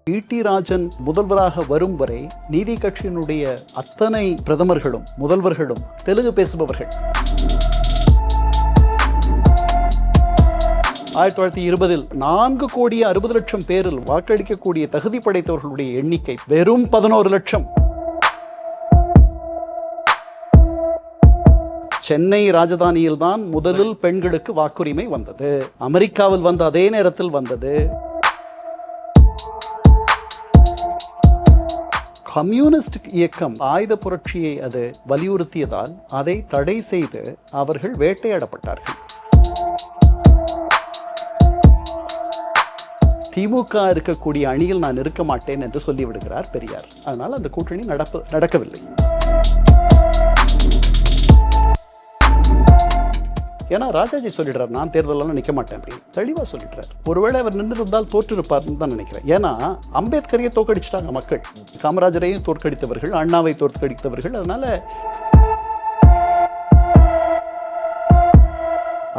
D Rajan முதல்வராக வரும் வரை நீதி கட்சியினுடைய அத்தனை பிரதமர்களும் முதல்வர்களும் தெலுங்கு பேசுபவர்கள். 1920 4,60,00,000 பேரில் வாக்களிக்கக்கூடிய தகுதி படைத்தவர்களுடைய எண்ணிக்கை வெறும் 11 லட்சம். சென்னை ராஜதானியில் தான் முதலில் பெண்களுக்கு வாக்குரிமை வந்தது. அமெரிக்காவில் வந்த அதே நேரத்தில் வந்தது. கம்யூனிஸ்ட் இயக்கம் ஆயுத புரட்சியை அது வலியுறுத்தியதால் அதை தடை செய்து அவர்கள் வேட்டையாடப்பட்டார்கள். திமுக இருக்கக்கூடிய அணியில் நான் இருக்க மாட்டேன் என்று சொல்லிவிடுகிறார் பெரியார். அதனால் அந்த கூட்டணி நடக்கவில்லை. ஏன்னா ராஜாஜி சொல்லிடுறார், நான் தேர்தலெல்லாம் நிற்க மாட்டேன் அப்படி தெளிவாக சொல்லிடுறார். ஒருவேளை அவர் நின்று இருந்தால் தோற்றிருப்பார்னு தான் நினைக்கிறேன். ஏன்னா அம்பேத்கரையை தோற்கடிச்சிட்டாங்க மக்கள், காமராஜரையும் தோற்கடித்தவர்கள், அண்ணாவை தோற்கடித்தவர்கள். அதனால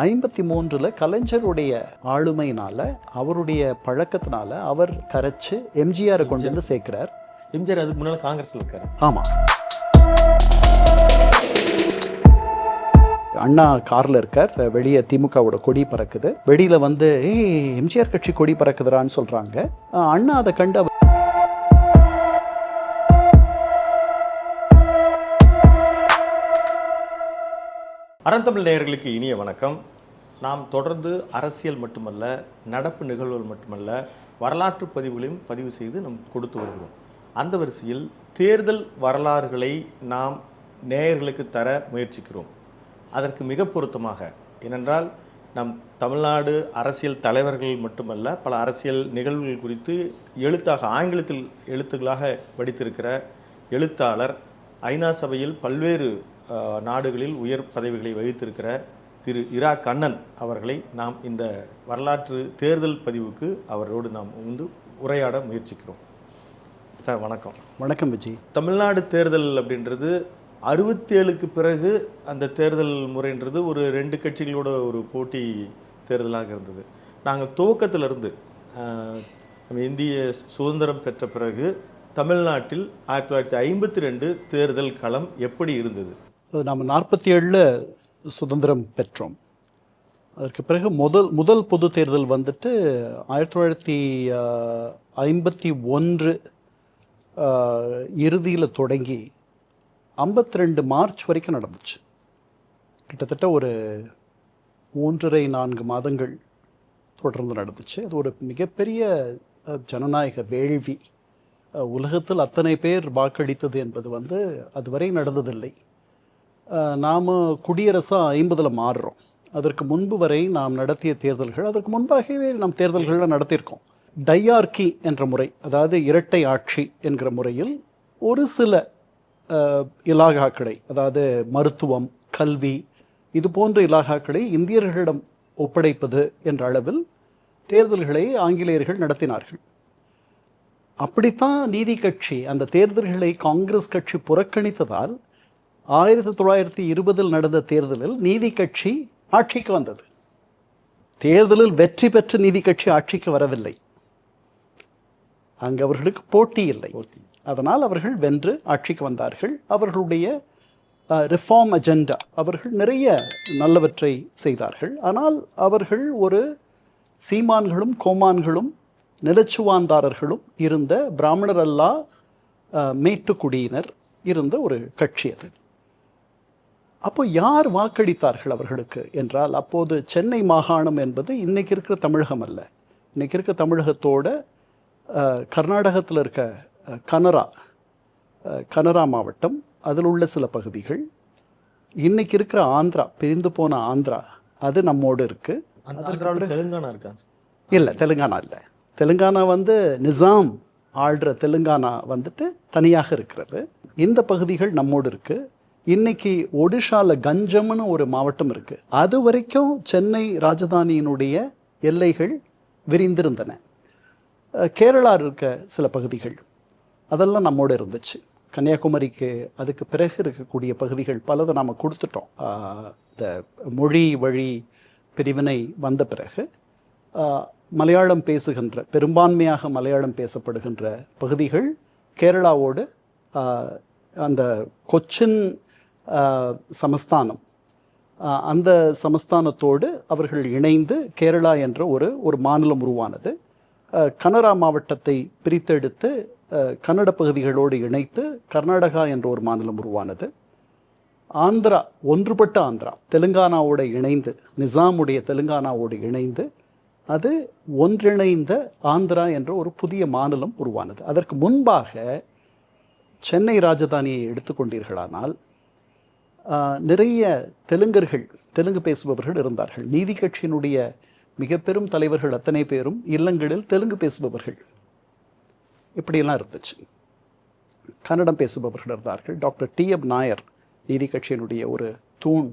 53 கலைஞருடைய ஆளுமையினால, அவருடைய பழக்கத்தினால அவர் கரைச்சு எம்ஜிஆரை கொண்டு வந்து சேர்க்கிறார். எம்ஜிஆர் அதுக்கு முன்னால காங்கிரஸ்ல இருக்காரு. ஆமா, அண்ணா கார்ல இருக்கார், வெளியே திமுகவோட கொடி பறக்குது. வெளியில வந்து எம்ஜிஆர் கட்சி கொடி பறக்குதுறான்னு சொல்றாங்க. அண்ணா அதை கண்டு அறந்தமிழ் நேயர்களுக்கு இனிய வணக்கம். நாம் தொடர்ந்து அரசியல் மட்டுமல்ல, நடப்பு நிகழ்வுகள் மட்டுமல்ல, வரலாற்று பதிவுகளையும் பதிவு செய்து நாம் கொடுத்து வருகிறோம். அந்த வரிசையில் தேர்தல் வரலாறுகளை நாம் நேயர்களுக்கு தர முயற்சிக்கிறோம். அதற்கு மிக பொருத்தமாக, ஏனென்றால் நம் தமிழ்நாடு அரசியல் தலைவர்கள் மட்டுமல்ல, பல அரசியல் நிகழ்வுகள் குறித்து எழுத்தாக, ஆங்கிலத்தில் எழுத்துக்களாக படித்திருக்கிற எழுத்தாளர், ஐநா சபையில் பல்வேறு நாடுகளில் உயர் பதவிகளை வகித்திருக்கிற திரு இரா கண்ணன் அவர்களை நாம் இந்த வரலாற்று தேர்தல் பதிவுக்கு அவரோடு நாம் வந்து உரையாட முயற்சிக்கிறோம். சார் வணக்கம். வணக்கம் விஜய். தமிழ்நாடு தேர்தல் அப்படின்றது 67க்கு பிறகு அந்த தேர்தல் முறைன்றது ஒரு 2 கட்சிகளோட ஒரு போட்டி தேர்தலாக இருந்தது. நாங்கள் துவக்கத்திலிருந்து நம்ம இந்திய சுதந்திரம் பெற்ற பிறகு தமிழ்நாட்டில் 1952 தேர்தல் களம் எப்படி இருந்தது? நம்ம 47 சுதந்திரம் பெற்றோம். அதற்கு பிறகு முதல் பொது தேர்தல் வந்துட்டு 1951 இறுதியில் தொடங்கி 52 மார்ச் வரைக்கும் நடந்துச்சு. கிட்டத்தட்ட ஒரு 3.5-4 மாதங்கள் தொடர்ந்து நடந்துச்சு. அது ஒரு மிகப்பெரிய ஜனநாயக வேள்வி. உலகத்தில் அத்தனை பேர் வாக்களித்தது என்பது வந்து அதுவரை நடந்ததில்லை. நாம் குடியரசாக 50 மாறுறோம். அதற்கு முன்பு வரை நாம் நடத்திய தேர்தல்கள், அதற்கு முன்பாகவே நாம் தேர்தல்களை நடத்தியிருக்கோம். டையார்கி என்ற முறை, அதாவது இரட்டை ஆட்சி என்கிற முறையில் ஒரு சில இலாகாக்களை, அதாவது மருத்துவம், கல்வி, இது போன்ற இலாகாக்களை இந்தியர்களிடம் ஒப்படைப்பது என்ற அளவில் தேர்தல்களை ஆங்கிலேயர்கள் நடத்தினார்கள். அப்படித்தான் நீதி கட்சி அந்த தேர்தல்களை காங்கிரஸ் கட்சி புறக்கணித்ததால் 1920 நடந்த தேர்தலில் நீதி கட்சி ஆட்சிக்கு வந்தது. தேர்தலில் வெற்றி பெற்ற நீதி கட்சி ஆட்சிக்கு வரவில்லை. அங்கு அவர்களுக்கு போட்டி இல்லை. அதனால் அவர்கள் வென்று ஆட்சிக்கு வந்தார்கள். அவர்களுடைய ரிஃபார்ம் அஜெண்டா, அவர்கள் நிறைய நல்லவற்றை செய்தார்கள். ஆனால் அவர்கள் ஒரு சீமான்களும் கோமான்களும் நிலச்சுவாந்தாரர்களும் இருந்த, பிராமணர் அல்லா மேட்டுக்குடியினர் இருந்த ஒரு கட்சி அது. அப்போ யார் வாக்களித்தார்கள் அவர்களுக்கு என்றால், அப்போது சென்னை மாகாணம் என்பது இன்றைக்கி இருக்கிற தமிழகம் அல்ல. இன்றைக்கி இருக்கிற தமிழகத்தோட கர்நாடகத்தில் இருக்க கனரா மாவட்டம், அதில் உள்ள சில பகுதிகள், இன்றைக்கி இருக்கிற ஆந்திரா, பிரிந்து போன ஆந்திரா, அது நம்மோடு இருக்குது. தெலுங்கானா இருக்கா? இல்லை, தெலுங்கானா இல்லை. தெலுங்கானா வந்து நிசாம் ஆள்ற தெலுங்கானா வந்துட்டு தனியாக இருக்கிறது. இந்த பகுதிகள் நம்மோடு இருக்குது. இன்றைக்கி ஒடிஷாவில் கஞ்சம்னு ஒரு மாவட்டம் இருக்குது. அது வரைக்கும் சென்னை ராஜதானியினுடைய எல்லைகள் விரிந்திருந்தன. கேரளா இருக்க சில பகுதிகள் அதெல்லாம் நம்மோடு இருந்துச்சு. கன்னியாகுமரிக்கு அதுக்கு பிறகு இருக்கக்கூடிய பகுதிகள் பலதை நாம் கொடுத்துட்டோம். இந்த மொழி வழி பிரிவினை வந்த பிறகு மலையாளம் பேசுகின்ற, பெரும்பான்மையாக மலையாளம் பேசப்படுகின்ற பகுதிகள் கேரளாவோடு அந்த கொச்சின் சமஸ்தானம், அந்த சமஸ்தானத்தோடு அவர்கள் இணைந்து கேரளா என்ற ஒரு மாநிலம் உருவானது. கனரா மாவட்டத்தை பிரித்தெடுத்து கன்னட பகுதிகளோடு இணைத்து கர்நாடகா என்ற ஒரு மாநிலம் உருவானது. ஆந்திரா, ஒன்றுபட்ட ஆந்திரா, தெலுங்கானாவோடு இணைந்து, நிசாமுடைய தெலுங்கானாவோடு இணைந்து அது ஒன்றிணைந்த ஆந்திரா என்ற ஒரு புதிய மாநிலம் உருவானது. அதற்கு முன்பாக சென்னை ராஜதானியை எடுத்துக்கொண்டீர்களானால் நிறைய தெலுங்கு பேசுபவர்கள் இருந்தார்கள். நீதி கட்சியினுடைய மிக பெரும் தலைவர்கள் அத்தனை பேரும் இல்லங்களில் தெலுங்கு பேசுபவர்கள். இப்படியெல்லாம் இருந்துச்சு. கன்னடம் பேசுபவர்கள் இருந்தார்கள். Doctor T.M. நாயர் நீதி கட்சியினுடைய ஒரு தூண்,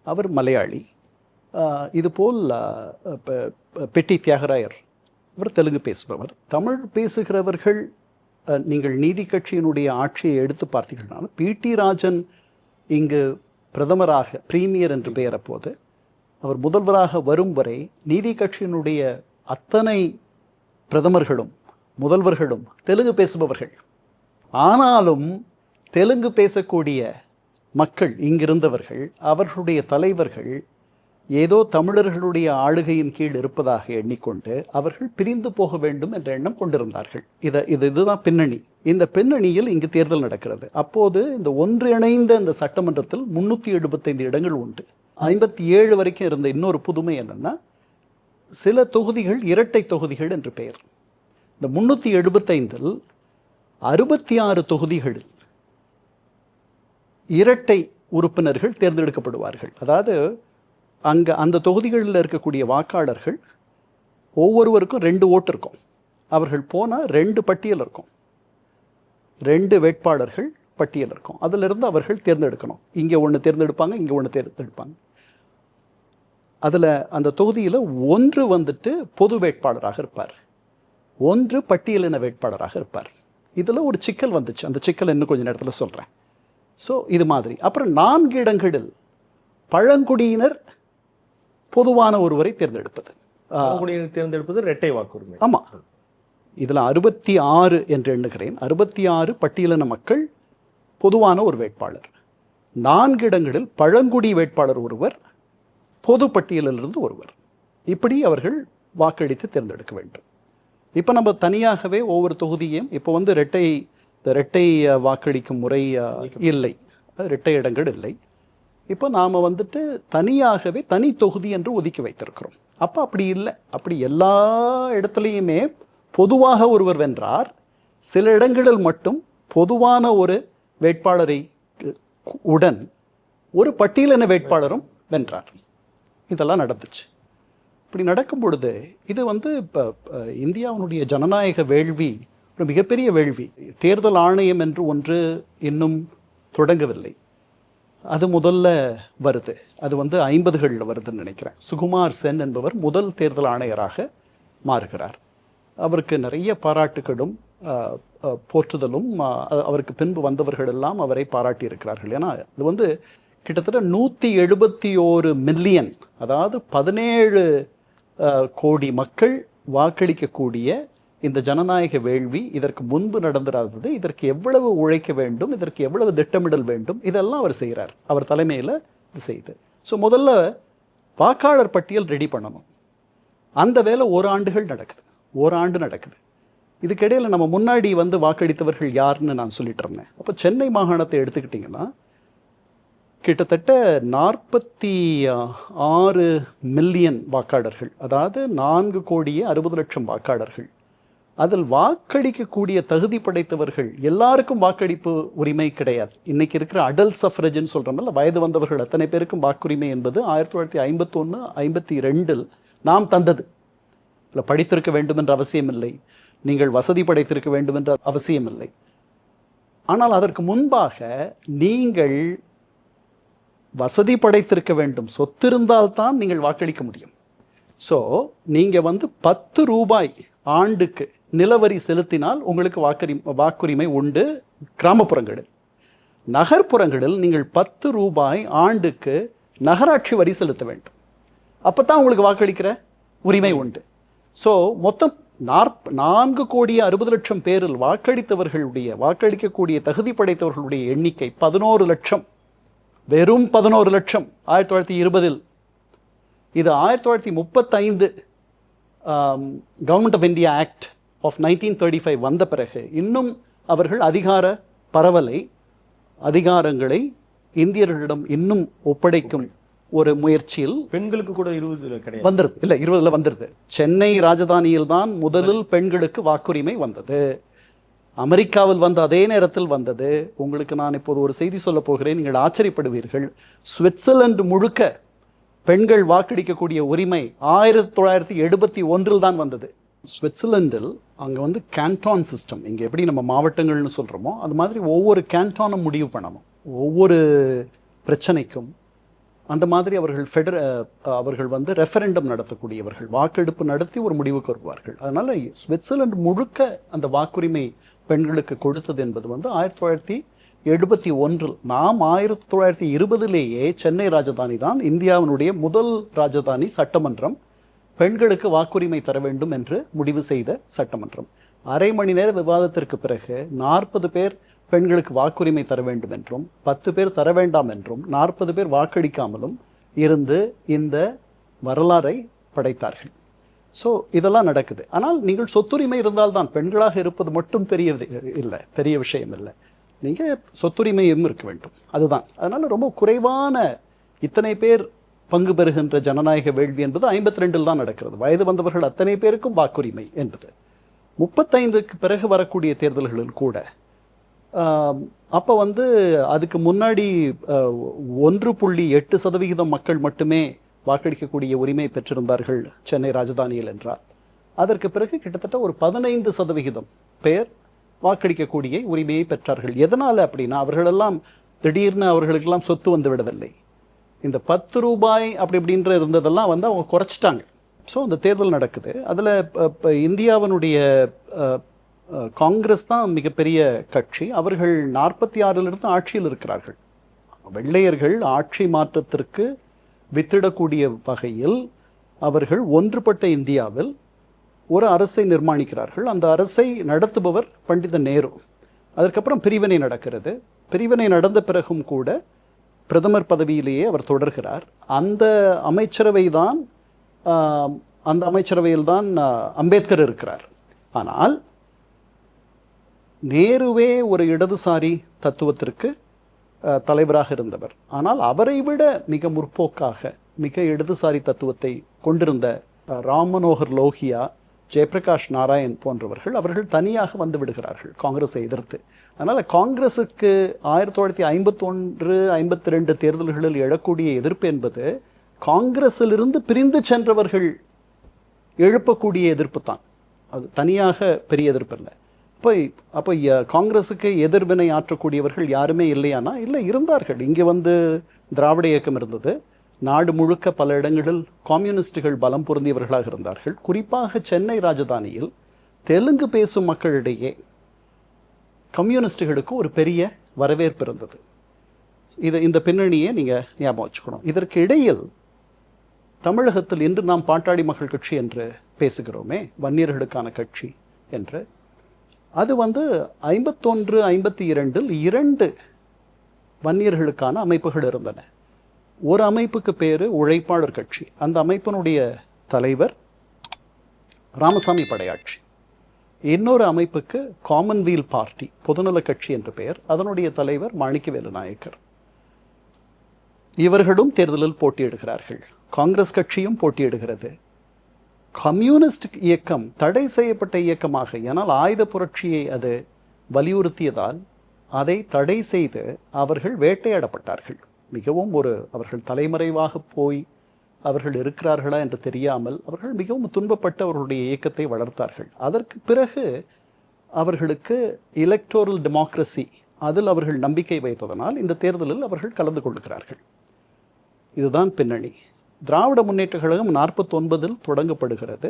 அவர் மலையாளி. இதுபோல் பெட்டி தியாகராயர், அவர் தெலுங்கு பேசுபவர். தமிழ் பேசுகிறவர்கள் நீங்கள் நீதி கட்சியினுடைய ஆட்சியை எடுத்து பார்த்தீர்கள்னாலும் P.T. ராஜன் இங்கு பிரதமராக, பிரீமியர் என்று பெயர போது, அவர் முதல்வராக வரும் வரை நீதி கட்சியினுடைய அத்தனை பிரதமர்களும் முதல்வர்களும் தெலுங்கு பேசுபவர்கள். ஆனாலும் தெலுங்கு பேசக்கூடிய மக்கள், இங்கிருந்தவர்கள், அவர்களுடைய தலைவர்கள் ஏதோ தமிழர்களுடைய ஆளுகையின் கீழ் இருப்பதாக எண்ணிக்கொண்டு அவர்கள் பிரிந்து போக வேண்டும் என்ற எண்ணம் கொண்டிருந்தார்கள். இதுதான் பின்னணி. இந்த பின்னணியில் இங்கு தேர்தல் நடக்கிறது. அப்போது இந்த ஒன்றிணைந்த இந்த சட்டமன்றத்தில் 375 இடங்கள் உண்டு. 57 வரைக்கும் இருந்த இன்னொரு புதுமை என்னன்னா, சில தொகுதிகள் இரட்டை தொகுதிகள் என்று பெயர். இந்த 375இல் 66 தொகுதிகளில் இரட்டை உறுப்பினர்கள் தேர்ந்தெடுக்கப்படுவார்கள். அதாவது அந்த தொகுதிகளில் இருக்கக்கூடிய வாக்காளர்கள் ஒவ்வொருவருக்கும் 2 ஓட்டு இருக்கும். அவர்கள் போனால் 2 பட்டியல் இருக்கும், 2 வேட்பாளர்கள் பட்டியல் இருக்கும். அதிலிருந்து அவர்கள் தேர்ந்தெடுக்கணும். இங்கே ஒன்று தேர்ந்தெடுப்பாங்க, இங்கே ஒன்று தேர்ந்தெடுப்பாங்க. அதில் அந்த தொகுதியில் ஒன்று வந்துட்டு பொது வேட்பாளராக இருப்பார், ஒன்று பட்டியலின வேட்பாளராக இருப்பார். இதில் ஒரு சிக்கல் வந்துச்சு. அந்த சிக்கல் இன்னும் கொஞ்சம் நேரத்தில் சொல்கிறேன். ஸோ இது மாதிரி. அப்புறம் 4 இடங்களில் பழங்குடியினர் பொதுவான ஒருவரை தேர்ந்தெடுப்பது. தேர்ந்தெடுப்பது இரட்டை வாக்குரிமை. ஆமாம். இதில் 66 என்று எண்ணுகிறேன். 66 பட்டியலின மக்கள், பொதுவான ஒரு வேட்பாளர். 4 இடங்களில் பழங்குடி வேட்பாளர் ஒருவர், பொது பட்டியலிலிருந்து ஒருவர். இப்படி அவர்கள் வாக்களித்து தேர்ந்தெடுக்க வேண்டும். இப்போ நம்ம தனியாகவே ஒவ்வொரு தொகுதியும் இப்போ இரட்டை வாக்களிக்கும் முறை இல்லை, இரட்டை இடங்கள் இல்லை. இப்போ நாம் தனியாகவே தனி தொகுதி என்று ஒதுக்கி வைத்திருக்கிறோம். அப்போ அப்படி இல்லை. அப்படி எல்லா இடத்துலையுமே பொதுவாக ஒருவர் வென்றார். சில இடங்களில் மட்டும் பொதுவான ஒரு வேட்பாளரை உடன் ஒரு பட்டியலின வேட்பாளரும் வென்றார். இதெல்லாம் நடந்துச்சு. இப்படி நடக்கும் பொழுது இது இப்போ இந்தியாவினுடைய ஜனநாயக வேள்வி ஒரு மிகப்பெரிய வேள்வி. தேர்தல் ஆணையம் என்று ஒன்று இன்னும் தொடங்கவில்லை. அது முதல்ல வருது. அது 50களில் வருதுன்னு நினைக்கிறேன். சுகுமார் சென் என்பவர் முதல் தேர்தல் ஆணையராக மாறுகிறார். அவருக்கு நிறைய பாராட்டுகளும் போற்றுதலும், அவருக்கு பின்பு வந்தவர்கள் எல்லாம் அவரை பாராட்டி இருக்கிறார்கள். ஏன்னா இது கிட்டத்தட்ட 171 மில்லியன், அதாவது 17 கோடி மக்கள் வாக்களிக்கக்கூடிய இந்த ஜனநாயக வேள்வி இதற்கு முன்பு நடந்திராதது. இதற்கு எவ்வளவு உழைக்க வேண்டும், இதற்கு எவ்வளவு திட்டமிடல் வேண்டும், இதெல்லாம் அவர் செய்கிறார். அவர் தலைமையில் இது செய்து. ஸோ முதல்ல வாக்காளர் பட்டியல் ரெடி பண்ணணும். அந்த வேலை ஓராண்டு நடக்குது. இதுக்கிடையில் நம்ம முன்னாடி வாக்களித்தவர்கள் யாருன்னு நான் சொல்லிட்டு இருந்தேன். அப்போ சென்னை மாகாணத்தை எடுத்துக்கிட்டிங்கன்னா கிட்டத்தட்ட 46 மில்லியன் வாக்காளர்கள், அதாவது 4,60,00,000 வாக்காளர்கள். அதில் வாக்களிக்கக்கூடிய தகுதி படைத்தவர்கள் எல்லாருக்கும் வாக்களிப்பு உரிமை கிடையாது. இன்றைக்கி இருக்கிற அடல்ட் சஃப்ரேஜ்னு சொல்கிறோம்ல, வயது வந்தவர்கள் அத்தனை பேருக்கும் வாக்குரிமை என்பது 1951, 52 நாம் தந்தது. இல்லை, படித்திருக்க வேண்டும் என்ற அவசியம் இல்லை, நீங்கள் வசதி படைத்திருக்க வேண்டும் என்ற அவசியம் இல்லை. ஆனால் அதற்கு முன்பாக நீங்கள் வசதி படைத்திருக்க வேண்டும், சொத்து இருந்தால்தான் நீங்கள் வாக்களிக்க முடியும். ஸோ நீங்கள் 10 ரூபாய் ஆண்டுக்கு நிலவரி செலுத்தினால் உங்களுக்கு வாக்குரிமை உண்டு கிராமப்புறங்களில். நகர்ப்புறங்களில் நீங்கள் 10 ரூபாய் ஆண்டுக்கு நகராட்சி வரி செலுத்த வேண்டும். அப்போ தான் உங்களுக்கு வாக்களிக்கிற உரிமை உண்டு. ஸோ மொத்தம் 4,60,00,000 பேரில் வாக்களிக்கக்கூடிய தகுதி படைத்தவர்களுடைய எண்ணிக்கை 11 லட்சம். வெறும் 11 லட்சம் 1920. இது 1935 government of India act of 1935 வந்த பிறகு இன்னும் அவர்கள் அதிகாரங்களை இந்தியர்களிடம் இன்னும் ஒப்படைக்கும் ஒரு முயற்சியில் பெண்களுக்கு கூட 20 கிடையாது வந்துருது. இல்லை, 20 வந்துருது. சென்னை ராஜதானியில் தான் முதலில் பெண்களுக்கு வாக்குரிமை வந்தது. அமெரிக்காவில் வந்த அதே நேரத்தில் வந்தது. உங்களுக்கு நான் இப்போது ஒரு செய்தி சொல்ல போகிறேன், நீங்கள் ஆச்சரியப்படுவீர்கள். சுவிட்சர்லாந்து முழுக்க பெண்கள் வாக்களிக்கக்கூடிய உரிமை 1971 தான் வந்தது. சுவிட்சர்லாண்டில் அங்கே வந்து கேன்டான் சிஸ்டம், இங்கே எப்படி நம்ம மாவட்டங்கள்னு சொல்கிறோமோ அது மாதிரி ஒவ்வொரு கேன்டானும் முடிவு பண்ணணும் ஒவ்வொரு பிரச்சனைக்கும். அந்த மாதிரி அவர்கள் வந்து ரெஃபரண்டம் நடத்தக்கூடியவர்கள், வாக்கெடுப்பு நடத்தி ஒரு முடிவுக்கு வருவார்கள். அதனால் சுவிட்சர்லாந்து முழுக்க அந்த வாக்குரிமை பெண்களுக்கு கொடுத்தது என்பது வந்து 1971. நாம் 1920லேயே சென்னை ராஜதானி தான் இந்தியாவினுடைய முதல் ராஜதானி சட்டமன்றம் பெண்களுக்கு வாக்குரிமை தர வேண்டும் என்று முடிவு செய்த சட்டமன்றம். அரை மணி நேர விவாதத்திற்கு பிறகு 40 பேர் பெண்களுக்கு வாக்குரிமை தர வேண்டும் என்றும் 10 பேர் தர வேண்டாம் என்றும் 40 பேர் வாக்களிக்காமலும் இருந்து இந்த வரலாறை படைத்தார்கள். ஸோ இதெல்லாம் நடக்குது. ஆனால் நீங்கள் சொத்துரிமை இருந்தால்தான், பெண்களாக இருப்பது மட்டும் பெரிய விஷயம் இல்லை, நீங்கள் சொத்துரிமையும் இருக்க வேண்டும், அதுதான். அதனால் ரொம்ப குறைவான இத்தனை பேர் பங்கு பெறுகின்ற ஜனநாயக வேள்வி என்பது 52 தான் நடக்கிறது. வயது வந்தவர்கள் அத்தனை பேருக்கும் வாக்குரிமை என்பது 35க்கு பிறகு வரக்கூடிய தேர்தல்களில் கூட அப்போ வந்து அதுக்கு முன்னாடி 1.8% மக்கள் மட்டுமே வாக்களிக்கக்கூடிய உரிமை பெற்றிருந்தார்கள் சென்னை ராஜதானியில் என்றால், அதற்கு பிறகு கிட்டத்தட்ட ஒரு 15% பேர் வாக்களிக்கக்கூடிய உரிமையை பெற்றார்கள். எதனால் அப்படின்னா, அவர்களெல்லாம் திடீர்னு அவர்களுக்கெல்லாம் சொத்து வந்து விடவில்லை. இந்த 10 ரூபாய் அப்படி இப்படின்ற இருந்ததெல்லாம் வந்து அவங்க குறைச்சிட்டாங்க. ஸோ அந்த தேர்தல் நடக்குது. அதில் இப்போ இந்தியாவினுடைய காங்கிரஸ் தான் மிகப்பெரிய கட்சி. அவர்கள் 46லிருந்து ஆட்சியில் இருக்கிறார்கள். வெள்ளையர்கள் ஆட்சி மாற்றத்திற்கு வித்திடக்கூடிய வகையில் அவர்கள் ஒன்றுபட்ட இந்தியாவில் ஒரு அரசை நிர்மாணிக்கிறார்கள். அந்த அரசை நடத்துபவர் பண்டித நேரு. அதற்கப்புறம் பிரிவினை நடக்கிறது. பிரிவினை நடந்த பிறகும் கூட பிரதமர் பதவியிலேயே அவர் தொடர்கிறார். அந்த அமைச்சரவையில் தான் அம்பேத்கர் இருக்கிறார். ஆனால் நேருவே ஒரு இடதுசாரி தத்துவத்திற்கு தலைவராக இருந்தவர். ஆனால் அவரை விட மிக முற்போக்காக மிக இடதுசாரி தத்துவத்தை கொண்டிருந்த ராம் மனோகர் லோகியா, ஜெயபிரகாஷ் நாராயண் போன்றவர்கள் அவர்கள் தனியாக வந்து விடுகிறார்கள் காங்கிரஸை எதிர்த்து. அதனால் காங்கிரஸுக்கு 1951-52 தேர்தல்களில் எழக்கூடிய எதிர்ப்பு என்பது காங்கிரஸிலிருந்து பிரிந்து சென்றவர்கள் எழுப்பக்கூடிய எதிர்ப்பு தான். அது தனியாக பெரிய எதிர்ப்பு இல்லை. அப்போ காங்கிரஸுக்கு எதிர்வினை ஆற்றக்கூடியவர்கள் யாருமே இல்லையானா? இல்லை, இருந்தார்கள். இங்கே வந்து திராவிட இயக்கம் இருந்தது. நாடு முழுக்க பல இடங்களில் கம்யூனிஸ்டுகள் பலம் பொருந்தியவர்களாக இருந்தார்கள். குறிப்பாக சென்னை ராஜதானியில் தெலுங்கு பேசும் மக்களிடையே கம்யூனிஸ்டுகளுக்கு ஒரு பெரிய வரவேற்பு இருந்தது. இந்த பின்னணியை நீங்கள் ஞாபகம் வச்சுக்கணும். இதற்கு இடையில் தமிழகத்தில் இன்று நாம் பாட்டாளி மக்கள் கட்சி என்று பேசுகிறோமே, வன்னியர்களுக்கான கட்சி என்று, அது வந்து 51-52 2 வன்னியர்களுக்கான அமைப்புகள் இருந்தன. ஒரு அமைப்புக்கு பேர் உழைப்பாளர் கட்சி. அந்த அமைப்பினுடைய தலைவர் ராமசாமி படையாட்சி. இன்னொரு அமைப்புக்கு காமன்வீல் பார்ட்டி, பொதுநல கட்சி என்று பெயர். அதனுடைய தலைவர் மாணிக்கவேலு நாயக்கர். இவர்களும் தேர்தலில் போட்டியிடுகிறார்கள். காங்கிரஸ் கட்சியும் போட்டியிடுகிறது. கம்யூனிஸ்ட் இயக்கம் தடை செய்யப்பட்ட இயக்கமாக, ஏனால் ஆயுத புரட்சியை அது வலியுறுத்தியதால் அதை தடை செய்து அவர்கள் வேட்டையாடப்பட்டார்கள். மிகவும் அவர்கள் தலைமறைவாக போய் அவர்கள் இருக்கிறார்களா என்று தெரியாமல் அவர்கள் மிகவும் துன்பப்பட்டு அவர்களுடைய இயக்கத்தை வளர்த்தார்கள். அதற்கு பிறகு அவர்களுக்கு எலக்டோரல் டெமோக்ரஸி, அதில் அவர்கள் நம்பிக்கை வைத்ததனால் இந்த தேர்தலில் அவர்கள் கலந்து கொள்கிறார்கள். இதுதான் பின்னணி. திராவிட முன்னேற்ற கழகம் 49 தொடங்கப்படுகிறது.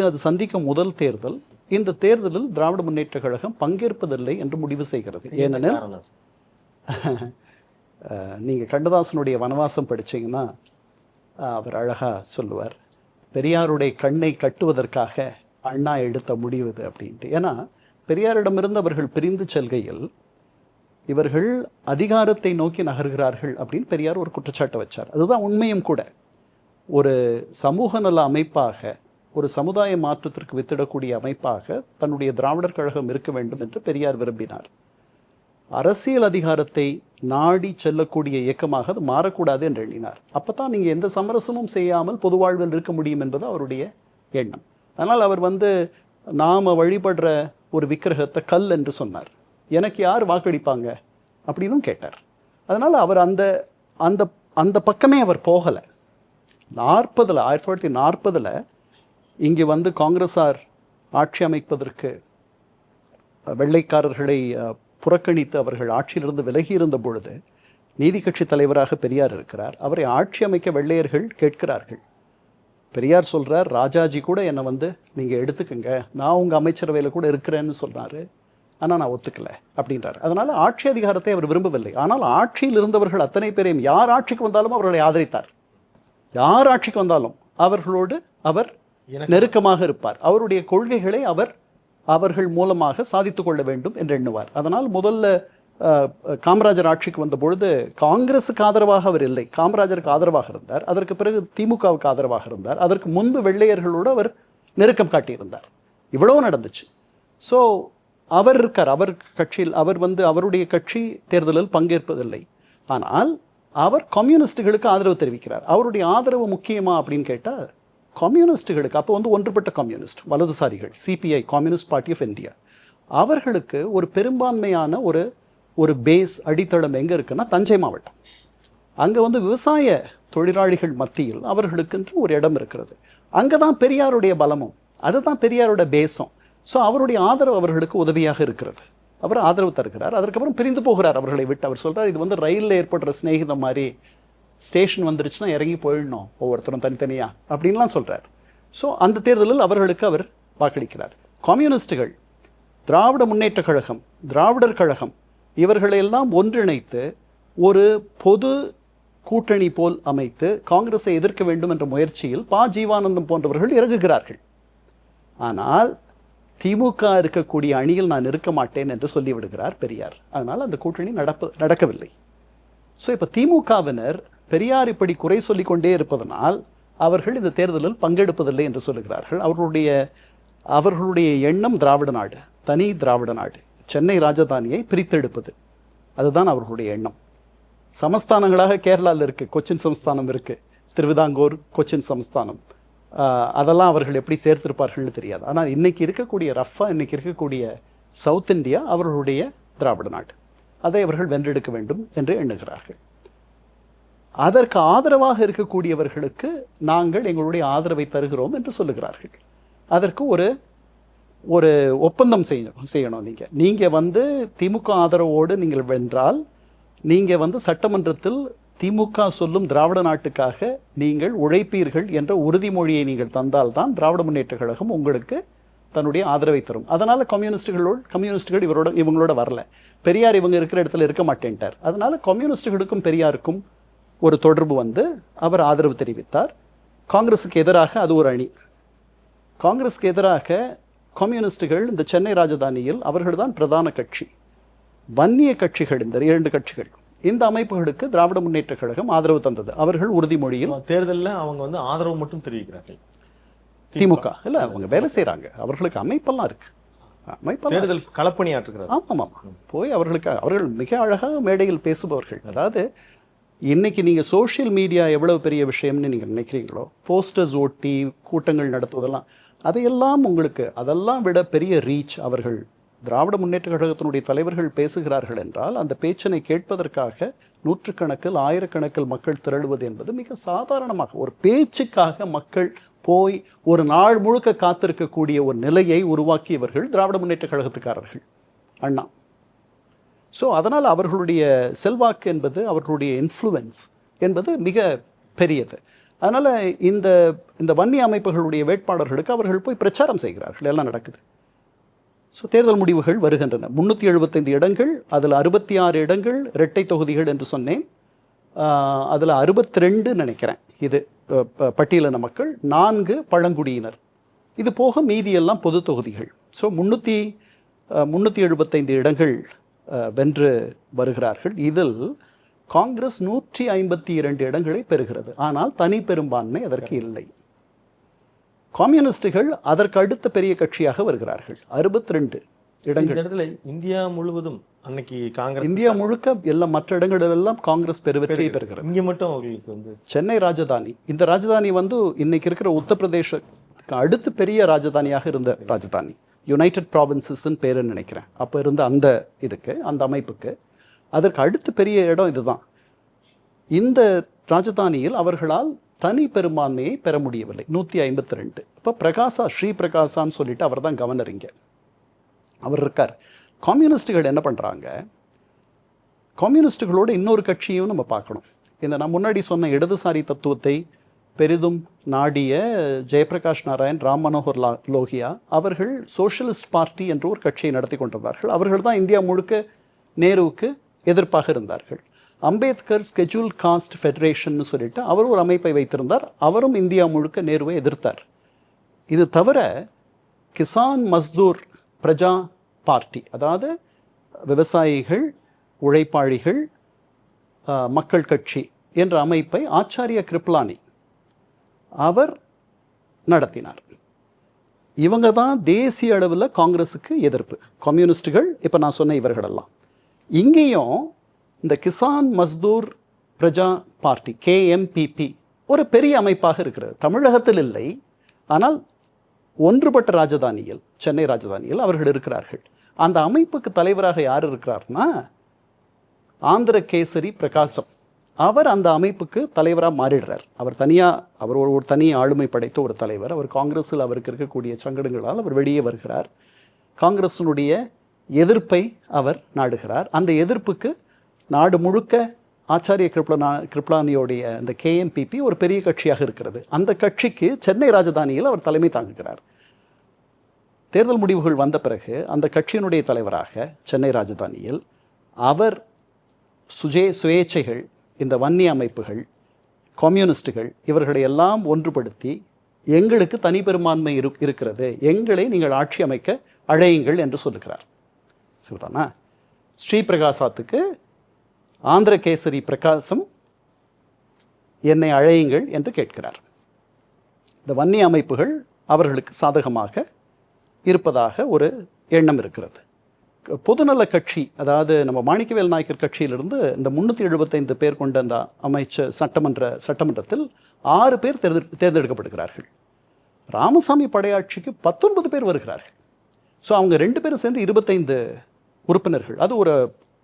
அது சந்திக்கும் முதல் தேர்தல். இந்த தேர்தலில் திராவிட முன்னேற்ற கழகம் பங்கேற்பதில்லை என்று முடிவு செய்கிறது. ஏனெனில் நீங்கள் கண்ணதாசனுடைய வனவாசம் படித்தீங்கன்னா அவர் அழகாக சொல்லுவார், பெரியாருடைய கண்ணை கட்டுவதற்காக அண்ணா எடுத்த முடிவு இது அப்படின்ட்டு. ஏன்னா பெரியாரிடமிருந்து அவர்கள் பிரிந்து செல்கையில் இவர்கள் அதிகாரத்தை நோக்கி நகர்கிறார்கள் அப்படின்னு பெரியார் ஒரு குற்றச்சாட்டை வச்சார். அதுதான் உண்மையும் கூட. ஒரு சமூக நல அமைப்பாக, ஒரு சமுதாய மாற்றத்திற்கு வித்திடக்கூடிய அமைப்பாக தன்னுடைய திராவிடர் கழகம் இருக்க வேண்டும் என்று பெரியார் விரும்பினார். அரசியல் அதிகாரத்தை நாடி செல்லக்கூடிய இயக்கமாக அது மாறக்கூடாது என்று எண்ணினார். அப்போ தான் நீங்கள் எந்த சமரசமும் செய்யாமல் பொது வாழ்வில் இருக்க முடியும் என்பது அவருடைய எண்ணம். அதனால் அவர் நாம் வழிபடுற ஒரு விக்கிரகத்தை கல் என்று சொன்னார். எனக்கு யார் வாக்களிப்பாங்க அப்படின்னும் கேட்டார். அதனால் அவர் அந்த அந்த அந்த பக்கமே அவர் போகலை. 1940 இங்கே காங்கிரஸார் ஆட்சி அமைப்பதற்கு வெள்ளைக்காரர்களை புறக்கணித்து அவர்கள் ஆட்சியிலிருந்து விலகி இருந்த பொழுது நீதி கட்சி தலைவராக பெரியார் இருக்கிறார். அவரை ஆட்சி அமைக்க வெள்ளையர்கள் கேட்கிறார்கள். பெரியார் சொல்கிறார், ராஜாஜி கூட என்னை நீங்கள் எடுத்துக்கங்க, நான் உங்கள் அமைச்சரவையில் கூட இருக்கிறேன்னு சொல்கிறாரு, ஆனால் நான் ஒத்துக்கலை அப்படின்றார். அதனால் ஆட்சி அதிகாரத்தை அவர் விரும்பவில்லை. ஆனால் ஆட்சியில் இருந்தவர்கள் அத்தனை பேரையும், யார் ஆட்சிக்கு வந்தாலும் அவர்களை ஆதரித்தார். யார் ஆட்சிக்கு வந்தாலும் அவர்களோடு அவர் நெருக்கமாக இருப்பார். அவருடைய கொள்கைகளை அவர்கள் மூலமாக சாதித்து கொள்ள வேண்டும் என்று எண்ணுவார். அதனால் முதல்ல காமராஜர் ஆட்சிக்கு வந்த பொழுது காங்கிரஸுக்கு ஆதரவாக அவர் இல்லை, காமராஜருக்கு ஆதரவாக இருந்தார். அதற்கு பிறகு திமுகவுக்கு ஆதரவாக இருந்தார். அதற்கு முன்பு வெள்ளையர்களோடு அவர் நெருக்கம் காட்டியிருந்தார். இவ்வளவு நடந்துச்சு. ஸோ அவர் இருக்கார், அவர் கட்சியில் அவருடைய கட்சி தேர்தலில் பங்கேற்பதில்லை. ஆனால் அவர் கம்யூனிஸ்டுகளுக்கு ஆதரவு தெரிவிக்கிறார். அவருடைய ஆதரவு முக்கியமா அப்படின்னு கேட்டால், கம்யூனிஸ்டுகளுக்கு அப்போ ஒன்றுபட்ட கம்யூனிஸ்ட் வலதுசாரிகள், CPI, communist party of India, அவர்களுக்கு ஒரு பெரும்பான்மையான ஒரு பேஸ் அடித்தளம் எங்கே இருக்குன்னா தஞ்சை மாவட்டம். அங்கே விவசாய தொழிலாளிகள் மத்தியில் அவர்களுக்கென்று ஒரு இடம் இருக்கிறது. அங்கே தான் பெரியாருடைய பலமும், அதுதான் பெரியாரோட பேஸும். ஸோ அவருடைய ஆதரவு அவர்களுக்கு உதவியாக இருக்கிறது. அவர் ஆதரவு தருகிறார். அதற்கப்புறம் பிரிந்து போகிறார் அவர்களை விட்டு. அவர் சொல்கிறார், இது ரயிலில் ஏற்படுற ஸ்நேகிதம் மாதிரி, ஸ்டேஷன் வந்துருச்சுன்னா இறங்கி போயிடணும் ஒவ்வொருத்தரும் தனித்தனியாக அப்படின்லாம் சொல்கிறார். ஸோ அந்த தேர்தலில் அவர்களுக்கு அவர் வாக்களிக்கிறார். கம்யூனிஸ்டுகள், திராவிட முன்னேற்ற கழகம், திராவிடர் கழகம், இவர்களையெல்லாம் ஒன்றிணைத்து ஒரு பொது கூட்டணி போல் அமைத்து காங்கிரஸை எதிர்க்க வேண்டும் என்ற முயற்சியில் ஜீவானந்தம் போன்றவர்கள் இறங்குகிறார்கள். ஆனால் திமுக இருக்கக்கூடிய அணியில் நான் இருக்க மாட்டேன் என்று சொல்லிவிடுகிறார் பெரியார். அதனால் அந்த கூட்டணி நடக்கவில்லை. ஸோ இப்போ திமுகவினர் பெரியார் இப்படி குறை சொல்லி கொண்டே இருப்பதனால் அவர்கள் இந்த தேர்தலில் பங்கெடுப்பதில்லை என்று சொல்லுகிறார்கள். அவர்களுடைய எண்ணம் திராவிட நாடு, தனி திராவிட நாடு, சென்னை ராஜதானியை பிரித்தெடுப்பது, அதுதான் அவர்களுடைய எண்ணம். சமஸ்தானங்களாக கேரளாவில் இருக்குது, கொச்சின் சமஸ்தானம் இருக்குது, திருவிதாங்கூர், கொச்சின் சமஸ்தானம், அதெல்லாம் அவர்கள் எப்படி சேர்த்திருப்பார்கள்னு தெரியாது. ஆனால் இன்றைக்கி இருக்கக்கூடிய சவுத் இந்தியா அவர்களுடைய திராவிட நாடு, அதை அவர்கள் வென்றெடுக்க வேண்டும் என்று எண்ணுகிறார்கள். அதற்கு ஆதரவாக இருக்கக்கூடியவர்களுக்கு நாங்கள் எங்களுடைய ஆதரவை தருகிறோம் என்று சொல்லுகிறார்கள். அதற்கு ஒரு ஒப்பந்தம் செய்யணும். நீங்கள் திமுக ஆதரவோடு நீங்கள் வென்றால், நீங்கள் சட்டமன்றத்தில் திமுக சொல்லும் திராவிட நாட்டுக்காக நீங்கள் உழைப்பீர்கள் என்ற உறுதிமொழியை நீங்கள் தந்தால்தான் திராவிட முன்னேற்ற கழகம் உங்களுக்கு தன்னுடைய ஆதரவை தரும். அதனால் கம்யூனிஸ்டுகள் இவங்களோட வரல. பெரியார் இவங்க இருக்கிற இடத்துல இருக்க மாட்டேன்ட்டார். அதனால் கம்யூனிஸ்டுகளுக்கும் பெரியாருக்கும் ஒரு தொடர்பு அவர் ஆதரவு தெரிவித்தார். காங்கிரஸுக்கு எதிராக அது ஒரு அணி. காங்கிரஸுக்கு எதிராக கம்யூனிஸ்டுகள் இந்த சென்னை ராஜதானியில் அவர்கள்தான் பிரதான கட்சி. வன்னிய கட்சிகள், இந்த 2 கட்சிகள், இந்த அமைப்புகளுக்கு திராவிட முன்னேற்ற கழகம் ஆதரவு தந்தது. அவர்கள் உறுதிமொழியில் தேர்தலில் அவங்க ஆதரவு மட்டும் தெரிவிக்கிறார்கள். திமுக இல்லை, அவங்க வேலை செய்கிறாங்க, அவர்களுக்கு அமைப்பெல்லாம் இருக்கு, தேர்தல் களப்பணியாற்றுகிறார். ஆமாம், போய் அவர்கள் மிக அழகாக மேடையில் பேசுபவர்கள். அதாவது இன்னைக்கு நீங்கள் சோஷியல் மீடியா எவ்வளவு பெரிய விஷயம்னு நீங்கள் நினைக்கிறீங்களோ, போஸ்டர்ஸ் ஒட்டி கூட்டங்கள் நடத்துவதெல்லாம், அதையெல்லாம் அதெல்லாம் விட பெரிய ரீச் அவர்கள் திராவிட முன்னேற்ற கழகத்தினுடைய தலைவர்கள் பேசுகிறார்கள் என்றால், அந்த பேச்சினை கேட்பதற்காக நூற்றுக்கணக்கில் ஆயிரக்கணக்கில் மக்கள் திரளுவது என்பது மிக சாதாரணமாக, ஒரு பேச்சுக்காக மக்கள் போய் ஒரு நாள் முழுக்க காத்திருக்கக்கூடிய ஒரு நிலையை உருவாக்கியவர்கள் திராவிட முன்னேற்ற கழகத்துக்காரர்கள், அண்ணா. ஸோ அதனால் அவர்களுடைய செல்வாக்கு என்பது, அவர்களுடைய இன்ஃப்ளூயன்ஸ் என்பது மிக பெரியது. அதனால் இந்த வன்னிய அமைப்புகளுடைய வேட்பாளர்களுக்கு அவர்கள் போய் பிரச்சாரம் செய்கிறார்கள், எல்லாம் நடக்குது. ஸோ தேர்தல் முடிவுகள் வருகின்றன. 375 இடங்கள், அதில் 66 இடங்கள் இரட்டை தொகுதிகள் என்று சொன்னேன். அதில் 62 நினைக்கிறேன் இது பட்டியலின மக்கள், 4 பழங்குடியினர். இது போக மீதியெல்லாம் பொது தொகுதிகள். ஸோ 375 இடங்கள் வென்று வருகிறார்கள். இதில் காங்கிரஸ் 152 இடங்களை பெறுகிறது. ஆனால் தனி பெரும்பான்மை அதற்கு இல்லை. கம்யூனிஸ்டுகள் அதற்கு அடுத்த பெரிய கட்சியாக வருகிறார்கள், 62 இடங்கள். இந்த இடத்துல இந்தியா முழுவதும் அன்னைக்கு காங்கிரஸ், இந்தியா முழுக்க எல்லாம் மற்ற இடங்களெல்லாம் காங்கிரஸ் வெற்றியை பெறுகிறது. இங்கே மட்டும் அவர்களுக்கு வந்து சென்னை ராஜதானி. இந்த ராஜதானி வந்து இன்னைக்கு இருக்கிற உத்தரப்பிரதேசத்துக்கு அடுத்து பெரிய ராஜதானியாக இருந்த ராஜதானி. யுனைடெட் ப்ராவின்சஸ்ன்னு பேருன்னு நினைக்கிறேன் அப்போ இருந்த அந்த இதுக்கு, அந்த அமைப்புக்கு. அதற்கு அடுத்து பெரிய இடம் இதுதான். இந்த ராஜதானியில் அவர்களால் தனி பெரும்பான்மையை பெற முடியவில்லை, 152. இப்போ பிரகாசா, ஸ்ரீ பிரகாசான்னு சொல்லிட்டு அவர் தான் கவர்னர் இங்கே, அவர் இருக்கார். கம்யூனிஸ்டுகள் என்ன பண்ணுறாங்க, கம்யூனிஸ்டுகளோட இன்னொரு கட்சியும் நம்ம பார்க்கணும். இந்த நான் முன்னாடி சொன்ன இடதுசாரி தத்துவத்தை பெரிதும் நாடிய ஜெயபிரகாஷ் நாராயண், ராம் மனோகர் லோகியா அவர்கள் சோஷலிஸ்ட் பார்ட்டி என்ற ஒரு கட்சியை நடத்தி கொண்டிருந்தார்கள். அவர்கள் தான் இந்தியா முழுக்க நேருவுக்கு எதிர்ப்பாக இருந்தார்கள். அம்பேத்கர் ஸ்கெட்யூல் காஸ்ட் ஃபெடரேஷன் சொல்லிட்டு அவர் ஒரு அமைப்பை வைத்திருந்தார். அவரும் இந்தியா முழுக்க நேருவை எதிர்த்தார். இது தவிர கிசான் மஸ்தூர் பிரஜா பார்ட்டி, அதாவது விவசாயிகள், உழைப்பாளிகள் மக்கள் கட்சி என்ற அமைப்பை ஆச்சாரிய கிருப்லானி அவர் நடத்தினார். இவங்க தான் தேசிய அளவில் காங்கிரஸுக்கு எதிர்ப்பு. கம்யூனிஸ்டுகள் இப்போ நான் சொன்ன இவர்களெல்லாம். இங்கேயும் இந்த கிசான் மஸ்தூர் பிரஜா பார்ட்டி, KMPP, ஒரு பெரிய அமைப்பாக இருக்கிறது. தமிழகத்தில் இல்லை, ஆனால் ஒன்றுபட்ட ராஜதானியில், சென்னை ராஜதானியில் அவர்கள் இருக்கிறார்கள். அந்த அமைப்புக்கு தலைவராக யார் இருக்கிறார்னா ஆந்திர கேசரி பிரகாசம். அவர் அந்த அமைப்புக்கு தலைவராக மாறிடுறார். அவர் ஒரு தனி ஆளுமை படைத்த ஒரு தலைவர். அவர் காங்கிரஸில் அவருக்கு இருக்கக்கூடிய சங்கடங்களால் அவர் வெளியே வருகிறார். காங்கிரஸினுடைய எதிர்ப்பை அவர் நாடுகிறார். அந்த எதிர்ப்புக்கு நாடு முழுக்க ஆச்சாரிய கிருப்லானியோடைய அந்த KMPP ஒரு பெரிய கட்சியாக இருக்கிறது. அந்த கட்சிக்கு சென்னை ராஜதானியில் அவர் தலைமை தாங்குகிறார். தேர்தல் முடிவுகள் வந்த பிறகு அந்த கட்சியினுடைய தலைவராக சென்னை ராஜதானியில் அவர் சுயேச்சைகள், இந்த வன்னிய அமைப்புகள், கம்யூனிஸ்டுகள் இவர்களை எல்லாம் ஒன்றுபடுத்தி எங்களுக்கு தனி பெரும்பான்மை இருக்கிறது, எங்களை நீங்கள் ஆட்சி அமைக்க அழையுங்கள் என்று சொல்லுகிறார். சரிதானா? ஸ்ரீ பிரகாசாத்துக்கு ஆந்திர கேசரி பிரகாசம் என்னை அழையுங்கள் என்று கேட்கிறார். இந்த வன்னிய அமைப்புகள் அவர்களுக்கு சாதகமாக இருப்பதாக ஒரு எண்ணம் இருக்கிறது. பொதுநல கட்சி, அதாவது நம்ம மாணிக்கவேல் நாயக்கர் கட்சியிலிருந்து இந்த 375 பேர் கொண்ட அந்த சட்டமன்றத்தில் 6 பேர் தேர்ந்தெடுக்கப்படுகிறார்கள். ராமசாமி படையாட்சிக்கு 19 பேர் வருகிறார்கள். ஸோ அவங்க 2 பேரும் சேர்ந்து 25 உறுப்பினர்கள். அது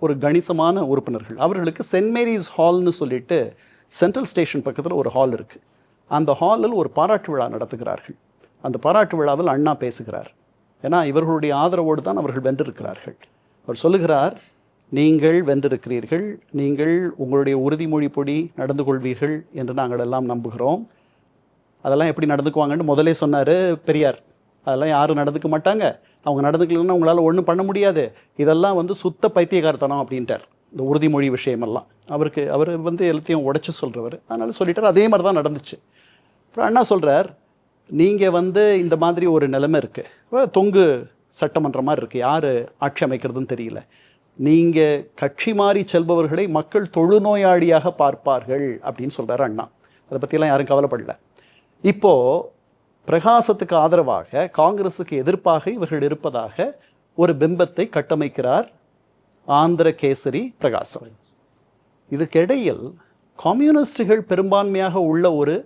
ஒரு கணிசமான உறுப்பினர்கள். அவர்களுக்கு சென்ட் மேரிஸ் ஹால்னு சொல்லிட்டு சென்ட்ரல் ஸ்டேஷன் பக்கத்தில் ஒரு ஹால் இருக்குது. அந்த ஹாலில் ஒரு பாராட்டு விழா நடத்துகிறார்கள். அந்த பாராட்டு விழாவில் அண்ணா பேசுகிறார். ஏன்னா இவர்களுடைய ஆதரவோடு தான் அவர்கள் வென்றிருக்கிறார்கள். அவர் சொல்லுகிறார், நீங்கள் வென்றிருக்கிறீர்கள், நீங்கள் உங்களுடைய உறுதிமொழி பொடி நடந்து கொள்வீர்கள் என்று நாங்கள் எல்லாம் நம்புகிறோம். அதெல்லாம் எப்படி நடந்துக்குவாங்கன்னு முதலே சொன்னார் பெரியார். அதெல்லாம் யாரும் நடந்துக்க மாட்டாங்க, அவங்க நடந்துக்கலன்னா உங்களால் ஒன்றும் பண்ண முடியாது, இதெல்லாம் சுத்த பைத்தியகாரத்தனம் அப்படின்ட்டார். இந்த உறுதிமொழி விஷயமெல்லாம் அவர் எல்லாத்தையும் உடைச்சி சொல்கிறவர். அதனால சொல்லிட்டார். அதே மாதிரி தான் நடந்துச்சு. அப்புறம் அண்ணா சொல்கிறார், நீங்கள் இந்த மாதிரி ஒரு நிலைமை இருக்குது, தொங்கு சட்டமன்ற மாதிரி இருக்குது, யார் ஆட்சி அமைக்கிறதுன்னு தெரியல, நீங்கள் கட்சி மாறி செல்பவர்களை மக்கள் தொழுநோயாளியாக பார்ப்பார்கள் அப்படின்னு சொல்கிறார் அண்ணா. அதை பற்றியெல்லாம் யாரும் கவலைப்படல. இப்போது பிரகாசத்துக்கு ஆதரவாக, காங்கிரஸுக்கு எதிர்ப்பாக இவர்கள் இருப்பதாக ஒரு பிம்பத்தை கட்டமைக்கிறார் ஆந்திர கேசரி பிரகாசம். இதுக்கிடையில் கம்யூனிஸ்டுகள் பெரும்பான்மையாக உள்ள ஒரு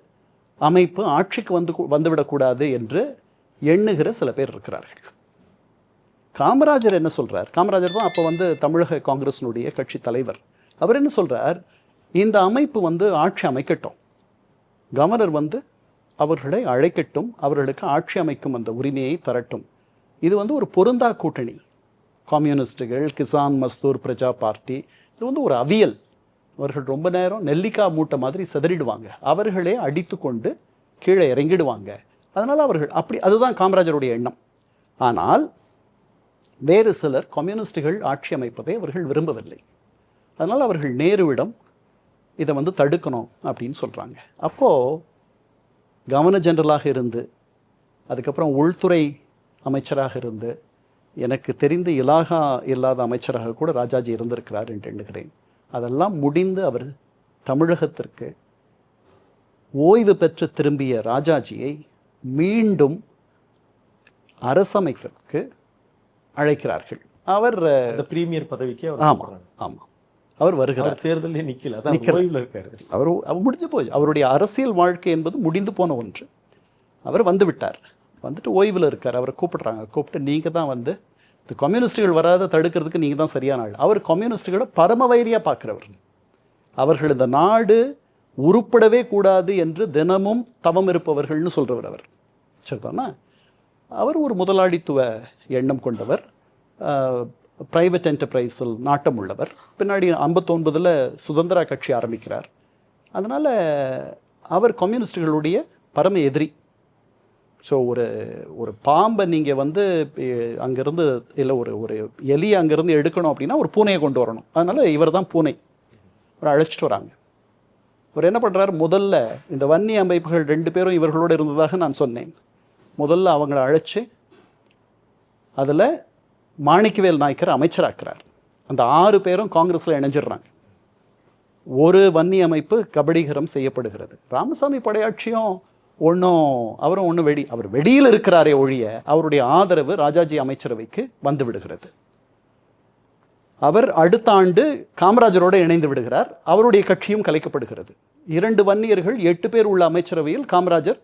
அமைப்பு ஆட்சிக்கு வந்துவிடக்கூடாது என்று எண்ணுகிற சில பேர் இருக்கிறார்கள். காமராஜர் என்ன சொல்கிறார்? காமராஜர் தான் அப்போ தமிழக காங்கிரஸினுடைய கட்சி தலைவர். அவர் என்ன சொல்கிறார்? இந்த அமைப்பு ஆட்சி அமைக்கட்டும், கவர்னர் அவர்களை அழைக்கட்டும், அவர்களுக்கு ஆட்சி அமைக்கும் அந்த உரிமையை தரட்டும். இது ஒரு பொருந்தா கூட்டணி. கம்யூனிஸ்டுகள், கிசான் மஸ்தூர் பிரஜா பார்ட்டி, இது ஒரு அவியல். அவர்கள் ரொம்ப நேரம் நெல்லிக்காய் மூட்டை மாதிரி சிதறிடுவாங்க, அவர்களே அடித்து கொண்டு கீழே இறங்கிடுவாங்க. அதனால் அதுதான் காமராஜருடைய எண்ணம். ஆனால் வேறு சிலர் கம்யூனிஸ்டுகள் ஆட்சி அமைப்பதை அவர்கள் விரும்பவில்லை. அதனால் அவர்கள் நேருவிடம் இதை தடுக்கணும் அப்படின்னு சொல்கிறாங்க. அப்போது கவர்னர் ஜெனரலாக இருந்து அதுக்கப்புறம் உள்துறை அமைச்சராக இருந்து எனக்கு தெரிந்து இலாகா இல்லாத அமைச்சராக கூட ராஜாஜி இருந்திருக்கிறார் என்று எண்ணுகிறேன். அதெல்லாம் முடிந்து அவர் தமிழகத்திற்கு ஓய்வு பெற்று திரும்பிய ராஜாஜியை மீண்டும் அரசமைப்பிற்கு அழைக்கிறார்கள். அவர் அந்த பிரீமியர் பதவிக்கு ஆமாம் ஆமாம் அவர் வருகிறார். தேர்தலே நிக்கல, அதான் ஓய்வுல இருக்காரு. அவர் முடிஞ்சு போச்சு. அவருடைய அரசியல் வாழ்க்கை என்பது முடிந்து போன ஒன்று. அவர் வந்து விட்டார், வந்துட்டு ஓய்வில் இருக்கார். அவரை கூப்பிடுறாங்க, கூப்பிட்டு நீங்கள் தான் வந்து இந்த கம்யூனிஸ்டுகள் வராத தடுக்கிறதுக்கு நீங்கள் தான் சரியான ஆள். அவர் கம்யூனிஸ்டுகளை பரமவைரியாக பார்க்குறவர். அவர்கள் இந்த நாடு உருப்படவே கூடாது என்று தினமும் தவம் இருப்பவர்கள்னு சொல்கிறவர் அவர். சரிதானா? அவர் ஒரு முதலாளித்துவ எண்ணம் கொண்டவர், ப்ரைவேட் என்டர்பிரைஸில் நாட்டம் உள்ளவர். பின்னாடி 59 சுதந்திரா கட்சி ஆரம்பிக்கிறார். அதனால் அவர் கம்யூனிஸ்டுகளுடைய பரம எதிரி. ஸோ ஒரு பாம்பை நீங்கள் வந்து அங்கேருந்து இல்லை ஒரு எலியை அங்கேருந்து எடுக்கணும் அப்படின்னா ஒரு பூனையை கொண்டு வரணும். அதனால் இவர் தான் பூனை. அவரை அழைச்சிட்டு வராங்க. இவர் என்ன பண்ணுறாரு, முதல்ல இந்த வன்னி அமைப்புகள் 2 பேரும் இவர்களோடு இருந்ததாக நான் சொன்னேன். முதல்ல அவங்கள அழைச்சி அதில் மாணிக்கவேல் நாயக்கர் அமைச்சராக்கிறார். அந்த 6 பேரும் காங்கிரஸில் இணைஞ்சிடுறாங்க. ஒரு வன்னி அமைப்பு கபடீகரம் செய்யப்படுகிறது. ராமசாமி படையாட்சியும் அவரும் அவர் வெடியில் இருக்கிறாரே ஒழிய அவருடைய ஆதரவு ராஜாஜி அமைச்சரவைக்கு வந்து விடுகிறது. அவர் அடுத்த ஆண்டு காமராஜரோடு இணைந்து விடுகிறார். அவருடைய கட்சியும் கலைக்கப்படுகிறது. 2 வன்னியர்கள் 8 பேர் உள்ள அமைச்சரவையில் காமராஜர்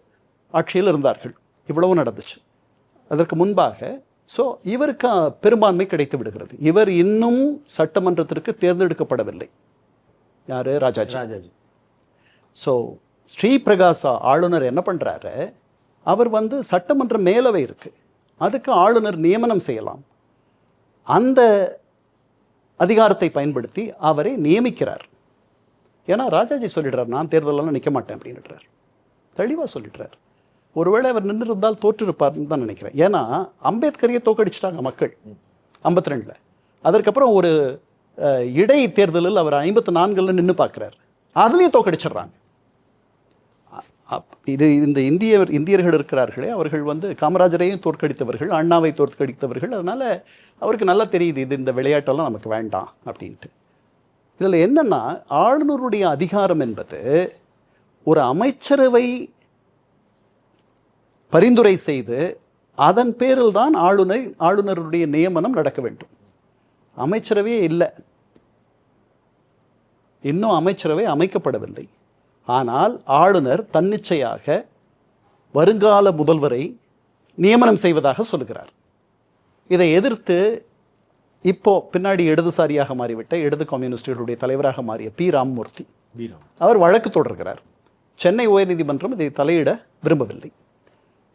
ஆட்சியில் இருந்தார்கள். இவ்வளவு நடந்துச்சு. அதற்கு முன்பாக இவருக்கு பெரும்பான்மை கிடைத்து விடுகிறது. இவர் இன்னும் சட்டமன்றத்திற்கு தேர்ந்தெடுக்கப்படவில்லை. யாரு? ராஜாஜி. ஸோ ஸ்ரீபிரகாசா ஆளுநர் என்ன பண்ணுறாரு, அவர் வந்து சட்டமன்ற மேலவை இருக்கு, அதுக்கு ஆளுநர் நியமனம் செய்யலாம். அந்த அதிகாரத்தை பயன்படுத்தி அவரை நியமிக்கிறார். ஏன்னா ராஜாஜி சொல்லிடுறார், நான் தேர்தலெல்லாம் நிற்க மாட்டேன் அப்படின்றார். தெளிவாக சொல்லிடுறார். ஒருவேளை அவர் நின்று இருந்தால் தோற்றிருப்பார்னு தான் நினைக்கிறேன். ஏன்னா அம்பேத்கரையே தோக்கடிச்சிட்டாங்க மக்கள் 52. அதற்கப்புறம் ஒரு இடை தேர்தலில் அவர் 54 நின்று பார்க்குறார், அதுலேயும் தோக்கடிச்சிடுறாங்க. இந்த இந்தியர்கள் இருக்கிறார்களே, அவர்கள் வந்து காமராஜரையும் தோற்கடித்தவர்கள், அண்ணாவை தோற்கடித்தவர்கள். அதனால் அவருக்கு நல்லா தெரியுது இது இந்த விளையாட்டெல்லாம் நமக்கு வேண்டாம் அப்படின்ட்டு. இதில் என்னென்னா, ஆளுநருடைய அதிகாரம் என்பது ஒரு அமைச்சரவை பரிந்துரை செய்து அதன் பேரில் தான் ஆளுநருடைய நியமனம் நடக்க வேண்டும். அமைச்சரவையே இல்லை, இன்னும் அமைச்சரவை அமைக்கப்படவில்லை. ஆனால் ஆளுநர் தன்னிச்சையாக வருங்கால முதல்வரை நியமனம் செய்வதாக சொல்கிறார். இதை எதிர்த்து இப்போ பின்னாடி இடதுசாரியாக மாறிவிட்ட இடது கம்யூனிஸ்டுகளுடைய தலைவராக மாறிய பி ராமமூர்த்தி அவர் வழக்கு தொடர்கிறார். சென்னை உயர்நீதிமன்றம் இதை தலையிட விரும்பவில்லை.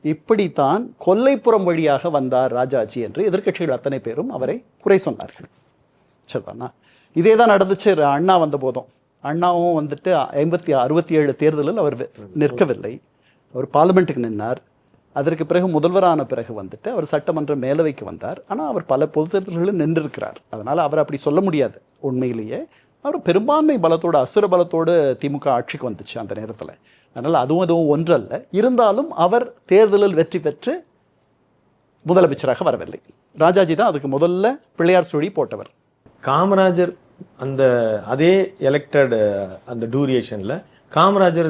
இப்படித்தான் கொல்லைப்புறம் வழியாக வந்தார் ராஜாஜி என்று எதிர்க்கட்சிகள் அத்தனை பேரும் அவரை குறை சொன்னார்கள். சரிதானா? இதே தான் நடந்துச்சு அண்ணா வந்த போதும். அண்ணாவும் வந்துட்டு 67 தேர்தலில் அவர் நிற்கவில்லை. அவர் பார்லிமெண்ட்டுக்கு நின்னார். அதற்கு பிறகு முதல்வரான பிறகு வந்துட்டு அவர் சட்டமன்ற மேலவைக்கு வந்தார். ஆனால் அவர் பல பொது தேர்தல்களில் நின்றிருக்கிறார். அதனால் அவர் அப்படி சொல்ல முடியாது. உண்மையிலேயே அவர் பெரும்பான்மை பலத்தோடு, அசுர பலத்தோடு திமுக ஆட்சிக்கு வந்துச்சு அந்த நேரத்தில். அதனால் அதுவும் ஒன்றல்ல. இருந்தாலும் அவர் தேர்தலில் வெற்றி பெற்று முதலமைச்சராக வரவில்லை. ராஜாஜி தான் அதுக்கு முதல்ல பிள்ளையார் சுழி போட்டவர். காமராஜர் அதே எலெக்டட் அந்த டூரியேஷனில் காமராஜர்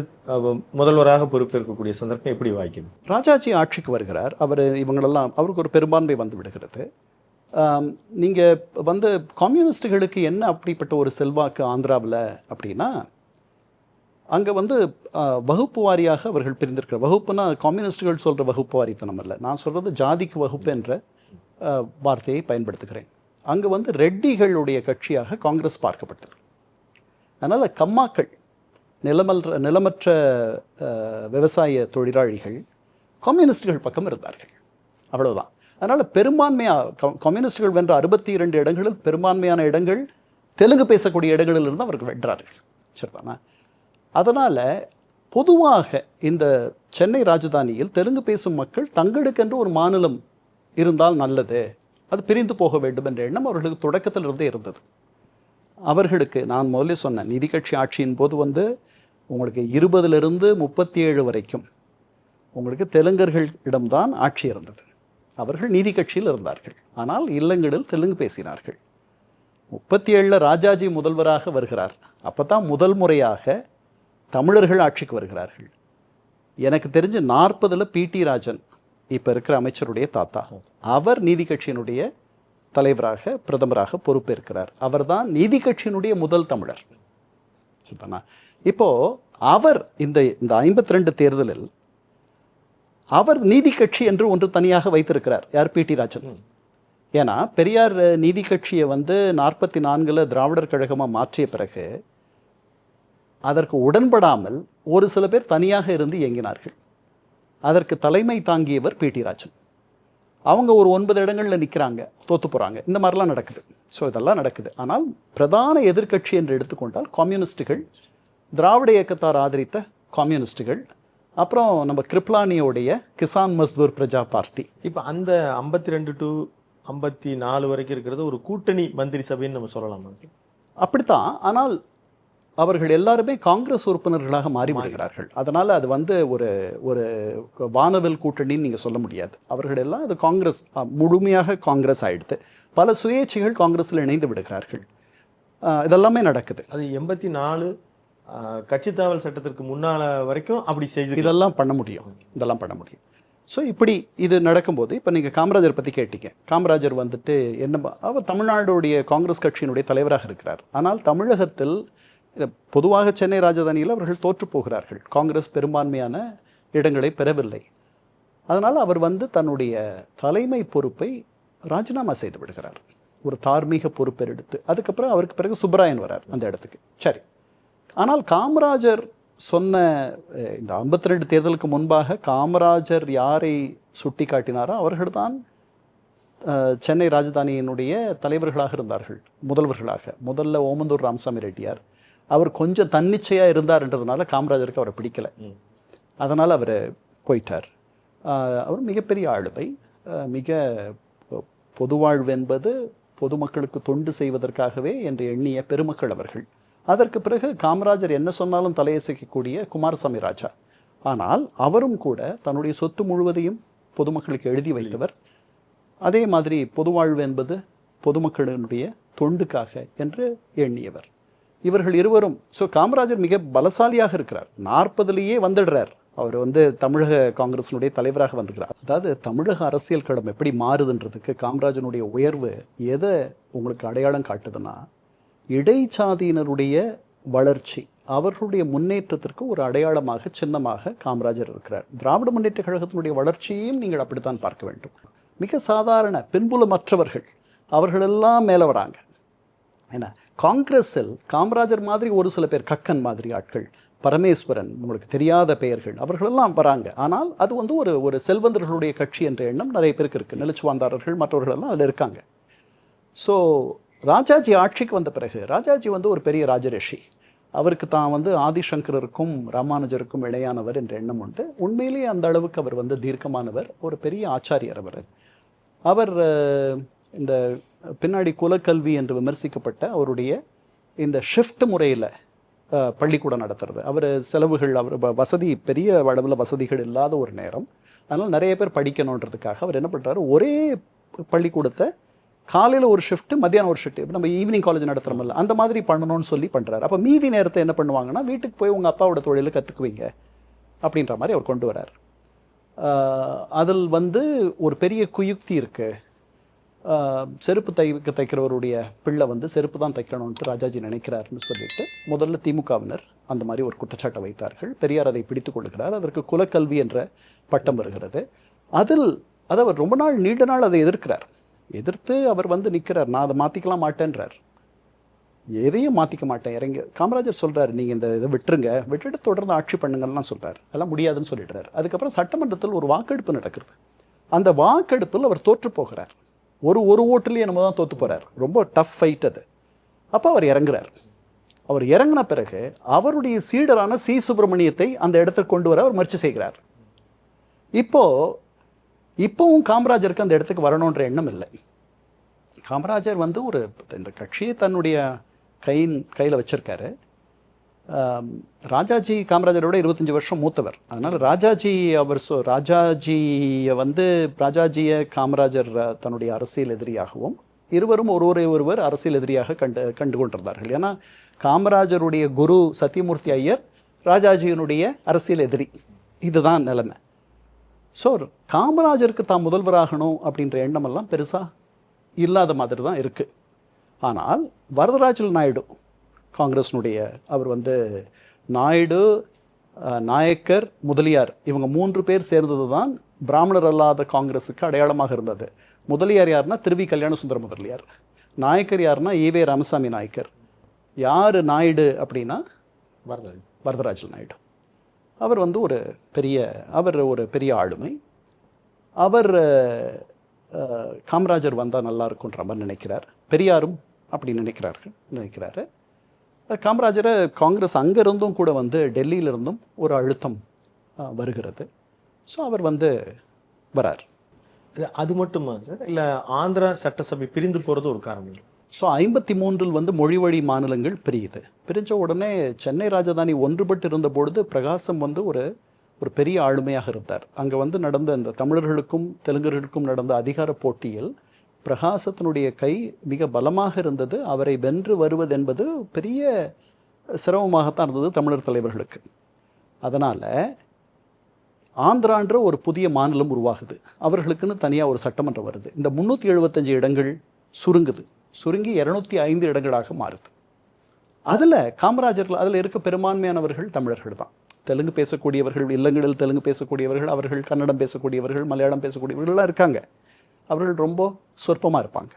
முதல்வராக பொறுப்பேற்கக்கூடிய சந்தர்ப்பம் எப்படி வாய்க்குது? ராஜாஜி ஆட்சிக்கு வருகிறார். இவங்களெல்லாம் அவருக்கு ஒரு பெரும்பான்மை வந்து விடுகிறது. நீங்கள் வந்து கம்யூனிஸ்டுகளுக்கு என்ன அப்படிப்பட்ட ஒரு செல்வாக்கு ஆந்திராவில் அப்படின்னா, அங்கே வந்து வகுப்பு வாரியாக அவர்கள் பிரிந்திருக்கிற வகுப்புனா கம்யூனிஸ்டுகள் சொல்கிற வகுப்பு வாரித்தனம் அல்ல, நான் சொல்கிறது ஜாதிக்கு வகுப்பு என்ற வார்த்தையை பயன்படுத்துகிறேன். அங்கே வந்து ரெட்டிகளுடைய கட்சியாக காங்கிரஸ் பார்க்கப்பட்டது. அதனால் கம்மாக்கள், நிலமற்ற விவசாய தொழிலாளிகள் கம்யூனிஸ்டுகள் பக்கம் இருந்தார்கள். அவ்வளோதான். அதனால் பெரும்பான்மையாக கம்யூனிஸ்டுகள் வென்ற 62 இடங்களில் பெரும்பான்மையான இடங்கள் தெலுங்கு பேசக்கூடிய இடங்களில் இருந்து அவர்கள் வென்றார்கள். சரிதானா? அதனால் பொதுவாக இந்த சென்னை ராஜதானியில் தெலுங்கு பேசும் மக்கள் தங்களுக்கென்று ஒரு மாநிலம் இருந்தால் நல்லது, அது பிரிந்து போக வேண்டும் என்ற எண்ணம் அவர்களுக்கு தொடக்கத்தில் இருந்தே இருந்தது. அவர்களுக்கு நான் முதல்ல சொன்னேன், நிதி கட்சி ஆட்சியின் போது வந்து உங்களுக்கு 20லிருந்து 37 வரைக்கும் உங்களுக்கு தெலுங்கர்களிடம்தான் ஆட்சி இருந்தது. அவர்கள் நீதி கட்சியில் இருந்தார்கள். ஆனால் இல்லங்களில் தெலுங்கு பேசினார்கள். 37 ராஜாஜி முதல்வராக வருகிறார். அப்போ தான் முதல் முறையாக தமிழர்கள் ஆட்சிக்கு வருகிறார்கள். எனக்கு தெரிஞ்சு 40 பிடி ராஜன், இப்போ இருக்கிற அமைச்சருடைய தாத்தா, அவர் நீதி கட்சியினுடைய தலைவராக பிரதமராக பொறுப்பேற்கிறார். அவர் தான் நீதி கட்சியினுடைய முதல் தமிழர். சொல்றேன்னா இப்போ அவர் இந்த 52 தேர்தலில் அவர் நீதி கட்சி என்று ஒன்று தனியாக வைத்திருக்கிறார். யார்? பிடி ராஜன். ஏன்னா பெரியார் நீதி கட்சியை 44 திராவிடர் கழகமாக மாற்றிய பிறகு அதற்கு உடன்படாமல் ஒரு சில பேர் தனியாக இருந்து இயங்கினார்கள். அதற்கு தலைமை தாங்கியவர் பிடி ராஜன். அவங்க ஒரு 9 இடங்களில் நிற்கிறாங்க, தோற்று போகிறாங்க. இந்த மாதிரிலாம் நடக்குது. ஸோ இதெல்லாம் நடக்குது. ஆனால் பிரதான எதிர்க்கட்சி என்று எடுத்துக்கொண்டால் கம்யூனிஸ்டுகள், திராவிட இயக்கத்தார் ஆதரித்த கம்யூனிஸ்டுகள், அப்புறம் நம்ம கிருப்லானியோடைய கிசான் மஸ்தூர் பிரஜா பார்ட்டி. இப்போ அந்த 52 to 54 வரைக்கும் இருக்கிறது ஒரு கூட்டணி மந்திரி சபைன்னு நம்ம சொல்லலாமா? அப்படித்தான். ஆனால் அவர்கள் எல்லாருமே காங்கிரஸ் உறுப்பினர்களாக மாறிவிடுகிறார்கள். அதனால் அது ஒரு ஒரு வானவில் கூட்டணின்னு நீங்கள் சொல்ல முடியாது. அவர்கள் எல்லாம் அது காங்கிரஸ், முழுமையாக காங்கிரஸ் ஆயிடுது. பல சுயேட்சைகள் காங்கிரஸில் இணைந்து விடுகிறார்கள். இதெல்லாமே நடக்குது. அது 84 கட்சித்தாவல் சட்டத்திற்கு முன்னால் வரைக்கும் அப்படி செய்து இதெல்லாம் பண்ண முடியும். ஸோ இப்படி இது நடக்கும்போது இப்போ நீங்கள் காமராஜர் பற்றி கேட்டீங்க. காமராஜர் என்ன, அவர் தமிழ்நாடுடைய காங்கிரஸ் கட்சியினுடைய தலைவராக இருக்கிறார். ஆனால் தமிழகத்தில் பொதுவாக சென்னை ராஜதானியில் அவர்கள் தோற்று போகிறார்கள். காங்கிரஸ் பெரும்பான்மையான இடங்களை பெறவில்லை. அதனால் அவர் தன்னுடைய தலைமை பொறுப்பை ராஜினாமா செய்து விடுகிறார். ஒரு தார்மீக பொறுப்பை எடுத்து அதுக்கப்புறம் அவருக்கு பிறகு சுப்பராயன் வரார் அந்த இடத்துக்கு. சரி. ஆனால் காமராஜர் சொன்ன இந்த 52 தேர்தலுக்கு முன்பாக காமராஜர் யாரை சுட்டி காட்டினாரோ அவர்கள்தான் சென்னை ராஜதானியினுடைய தலைவர்களாக இருந்தார்கள், முதல்வர்களாக. முதல்ல ஓமந்தூர் ராமசாமி ரெட்டியார். அவர் கொஞ்சம் தன்னிச்சையாக இருந்தார்ன்றதுனால காமராஜருக்கு அவரை பிடிக்கலை. அதனால் அவர் போயிட்டார். அவர் மிகப்பெரிய ஆளுமை, மிக பொதுவாழ்வு என்பது பொதுமக்களுக்கு தொண்டு செய்வதற்காகவே என்று எண்ணிய பெருமக்கள் அவர்கள். அதற்கு பிறகு காமராஜர் என்ன சொன்னாலும் தலையசைக்கக்கூடிய குமாரசாமி ராஜா. ஆனால் அவரும் கூட தன்னுடைய சொத்து முழுவதையும் பொதுமக்களுக்கு எழுதி வைத்தவர். அதே மாதிரி பொதுவாழ்வு என்பது பொதுமக்களினுடைய தொண்டுக்காக என்று எண்ணியவர். இவர்கள் இருவரும். ஸோ காமராஜர் மிக பலசாலியாக இருக்கிறார். 40லேயே வந்துடுறார். அவர் தமிழக காங்கிரஸினுடைய தலைவராக வந்துக்கிறார். அதாவது தமிழக அரசியல் களம் எப்படி மாறுதுன்றதுக்கு காமராஜனுடைய உயர்வு எதை உங்களுக்கு அடையாளம் காட்டுதுன்னா, இடைச்சாதியினருடைய வளர்ச்சி, அவர்களுடைய முன்னேற்றத்திற்கு ஒரு அடையாளமாக, சின்னமாக காமராஜர் இருக்கிறார். திராவிட முன்னேற்ற கழகத்தினுடைய வளர்ச்சியையும் நீங்கள் அப்படித்தான் பார்க்க வேண்டும். மிக சாதாரண பின்புலமற்றவர்கள் அவர்களெல்லாம் மேலே வராங்க. ஏன்னா காங்கிரஸில் காமராஜர் மாதிரி ஒரு சில பேர், கக்கன் மாதிரி ஆட்கள், பரமேஸ்வரன், உங்களுக்கு தெரியாத பெயர்கள், அவர்களெல்லாம் வராங்க. ஆனால் அது ஒரு செல்வந்தர்களுடைய கட்சி என்ற எண்ணம் நிறைய பேருக்கு இருக்குது. நிலச்சுவாந்தாரர்கள் மற்றவர்களெல்லாம் அதில் இருக்காங்க. ஸோ ராஜாஜி ஆட்சிக்கு வந்த பிறகு, ராஜாஜி ஒரு பெரிய ராஜரிஷி. அவருக்கு தான் ஆதிசங்கரருக்கும் ராமானுஜருக்கும் இணையானவர் என்ற எண்ணம் உண்டு. உண்மையிலேயே அந்த அளவுக்கு அவர் தீர்க்கமானவர், ஒரு பெரிய ஆச்சாரியர். அவர் இந்த பின்னாடி குலக்கல்வி என்று விமர்சிக்கப்பட்ட அவருடைய இந்த ஷிஃப்ட் முறையில் பள்ளிக்கூடம் நடத்துறது, அவர் செலவுகள், அவர் வசதி, பெரிய அளவில் வசதிகள் இல்லாத ஒரு நேரம். அதனால் நிறைய பேர் படிக்கணுன்றதுக்காக அவர் என்ன பண்ணுறாரு, ஒரே பள்ளிக்கூடத்தை காலையில் ஒரு ஷிஃப்ட்டு, மத்தியானம் ஒரு ஷிஃப்ட். இப்போ நம்ம ஈவினிங் காலேஜ் நடத்துகிறோம்ல, அந்த மாதிரி பண்ணணும்னு சொல்லி பண்ணுறாரு. அப்போ மீதி நேரத்தை என்ன பண்ணுவாங்கன்னா, வீட்டுக்கு போய் உங்கள் அப்பாவோட தொழிலை கற்றுக்குவீங்க அப்படின்ற மாதிரி அவர் கொண்டு வரார். அதில் ஒரு பெரிய குயுக்தி இருக்குது. செருப்பு தைக்கிறவருடைய பிள்ளை செருப்பு தான் தைக்கணும்ன்ட்டு ராஜாஜி நினைக்கிறாருன்னு சொல்லிட்டு முதல்ல திமுகவினர் அந்த மாதிரி ஒரு குற்றச்சாட்டை வைத்தார்கள். பெரியார் அதை பிடித்து கொள்கிறார். அதற்கு குலக்கல்வி என்ற பட்டம் வருகிறது. அவர் ரொம்ப நாள், நீண்ட நாள் அதை எதிர்த்து அவர் நிற்கிறார். நான் அதை மாற்றிக்கலாம் மாட்டேன்றார். எதையும் மாற்றிக்க மாட்டேன், இறங்கி. காமராஜர் சொல்கிறார், நீங்கள் இந்த இதை விட்டுட்டு தொடர்ந்து ஆட்சி பண்ணுங்கள்லாம் சொல்கிறார். அதெல்லாம் முடியாதுன்னு சொல்லிடுறார். அதுக்கப்புறம் சட்டமன்றத்தில் ஒரு வாக்கெடுப்பு நடக்கிறது. அந்த வாக்கெடுப்பில் அவர் தோற்று போகிறார். ஒரு ஓட்டுலேயே நம்ம தான் தோற்று போகிறார். ரொம்ப டஃப் ஃபைட் அது. அப்போ அவர் இறங்குறார். அவர் இறங்கின பிறகு அவருடைய சீடரான சி சுப்பிரமணியத்தை அந்த இடத்துக்கு கொண்டு வர அவர் முயற்சி செய்கிறார். இப்போவும் காமராஜருக்கு அந்த இடத்துக்கு வரணுன்ற எண்ணம் இல்லை. காமராஜர் இந்த கட்சியை தன்னுடைய கையில் வச்சிருக்காரு. ராஜாஜி காமராஜரோட 25 வருஷம் மூத்தவர். அதனால் ராஜாஜி ராஜாஜியை வந்து ராஜாஜியை காமராஜர் தன்னுடைய அரசியல் எதிரியாகவும், இருவரும் ஒருவர் அரசியல் எதிரியாக கண்டு கொண்டிருந்தார்கள். ஏன்னா காமராஜருடைய குரு சத்தியமூர்த்தி ஐயர் ராஜாஜியினுடைய அரசியல் எதிரி. இதுதான் நிலைமை. ஸோ காமராஜருக்கு தான் முதல்வராகணும் அப்படின்ற எண்ணமெல்லாம் பெருசாக இல்லாத மாதிரி தான் இருக்குது. ஆனால் வரதராஜல் நாயுடு காங்கிரஸினுடைய அவர் வந்து நாயுடு, நாயக்கர், முதலியார் இவங்க 3 பேர் சேர்ந்தது தான் பிராமணர் அல்லாத காங்கிரஸுக்கு அடையாளமாக இருந்தது. முதலியார் யாருன்னா திருவி கல்யாண சுந்தர முதலியார், நாயக்கர் யாருன்னா ஈவே ராமசாமி நாயக்கர். யார் நாயுடு அப்படின்னா வரதராஜல் நாயுடு. அவர் வந்து ஒரு பெரிய ஆளுமை. அவர் காமராஜர் வந்தால் நல்லா இருக்குன்ற மாதிரி நினைக்கிறார். பெரியாரும் அப்படி நினைக்கிறாரு. காமராஜரை காங்கிரஸ் அங்கேருந்தும் கூட வந்து டெல்லியிலிருந்தும் ஒரு அழுத்தம் வருகிறது. ஸோ அவர் வந்து வரார். அது மட்டுமா சார், இல்லை ஆந்திரா சட்டசபை பிரிந்து போகிறது ஒரு காரணம்? ஸோ 53 வந்து மொழி வழி மாநிலங்கள் பிரிஞ்ச உடனே சென்னை ராஜதானி ஒன்றுபட்டு இருந்த பொழுது பிரகாசம் வந்து ஒரு பெரிய ஆளுமையாக இருந்தார். அங்கே வந்து நடந்த இந்த தமிழர்களுக்கும் தெலுங்கர்களுக்கும் நடந்த அதிகார போட்டியில் பிரகாசத்தினுடைய கை மிக பலமாக இருந்தது. அவரை வென்று வருவது என்பது பெரிய சிரமமாகத்தான் இருந்தது தமிழர் தலைவர்களுக்கு. அதனால் ஆந்திரான்ற ஒரு புதிய மாநிலம் உருவாகுது. அவர்களுக்குன்னு தனியாக ஒரு சட்டமன்றம் வருது. இந்த 375 இடங்கள் சுருங்கி 205 இடங்களாக மாறுது. அதில் காமராஜர்கள் அதில் இருக்க பெரும்பான்மையானவர்கள் தமிழர்கள் தான். தெலுங்கு பேசக்கூடியவர்கள், இல்லங்களில் தெலுங்கு பேசக்கூடியவர்கள், அவர்கள் கன்னடம் பேசக்கூடியவர்கள், மலையாளம் பேசக்கூடியவர்கள்லாம் இருக்காங்க. அவர்கள் ரொம்ப சொற்பமாக இருப்பாங்க.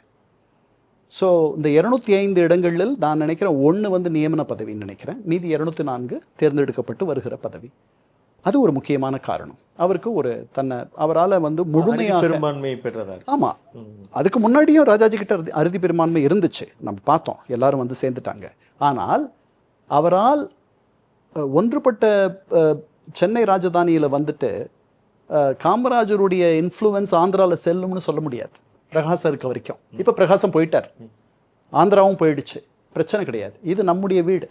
ஸோ இந்த 205 இடங்களில் நான் நினைக்கிறேன் 1 வந்து நியமன பதவின்னு நினைக்கிறேன். மீதி 204 தேர்ந்தெடுக்கப்பட்டு வருகிற பதவி. அது ஒரு முக்கியமான காரணம். அவருக்கு அவரால் வந்து முழுமையாக பெரும்பான்மை பெற்றதார். ஆமாம், அதுக்கு முன்னாடியும் ராஜாஜி கிட்ட அறுதி பெரும்பான்மை இருந்துச்சு, நம்ம பார்த்தோம், எல்லாரும் வந்து சேர்ந்துட்டாங்க. ஆனால் அவரால் ஒன்றுபட்ட சென்னை ராஜதானியில் வந்துட்டு காமராஜருடைய இன்ஃப்ளூயன்ஸ் ஆந்திராவில் செல்லும்னு சொல்ல முடியாது பிரகாசம் இருக்க வரைக்கும். இப்போ பிரகாசம் போயிட்டார், ஆந்திராவும் போயிடுச்சு, பிரச்சனை கிடையாது. இது நம்முடைய வீடு,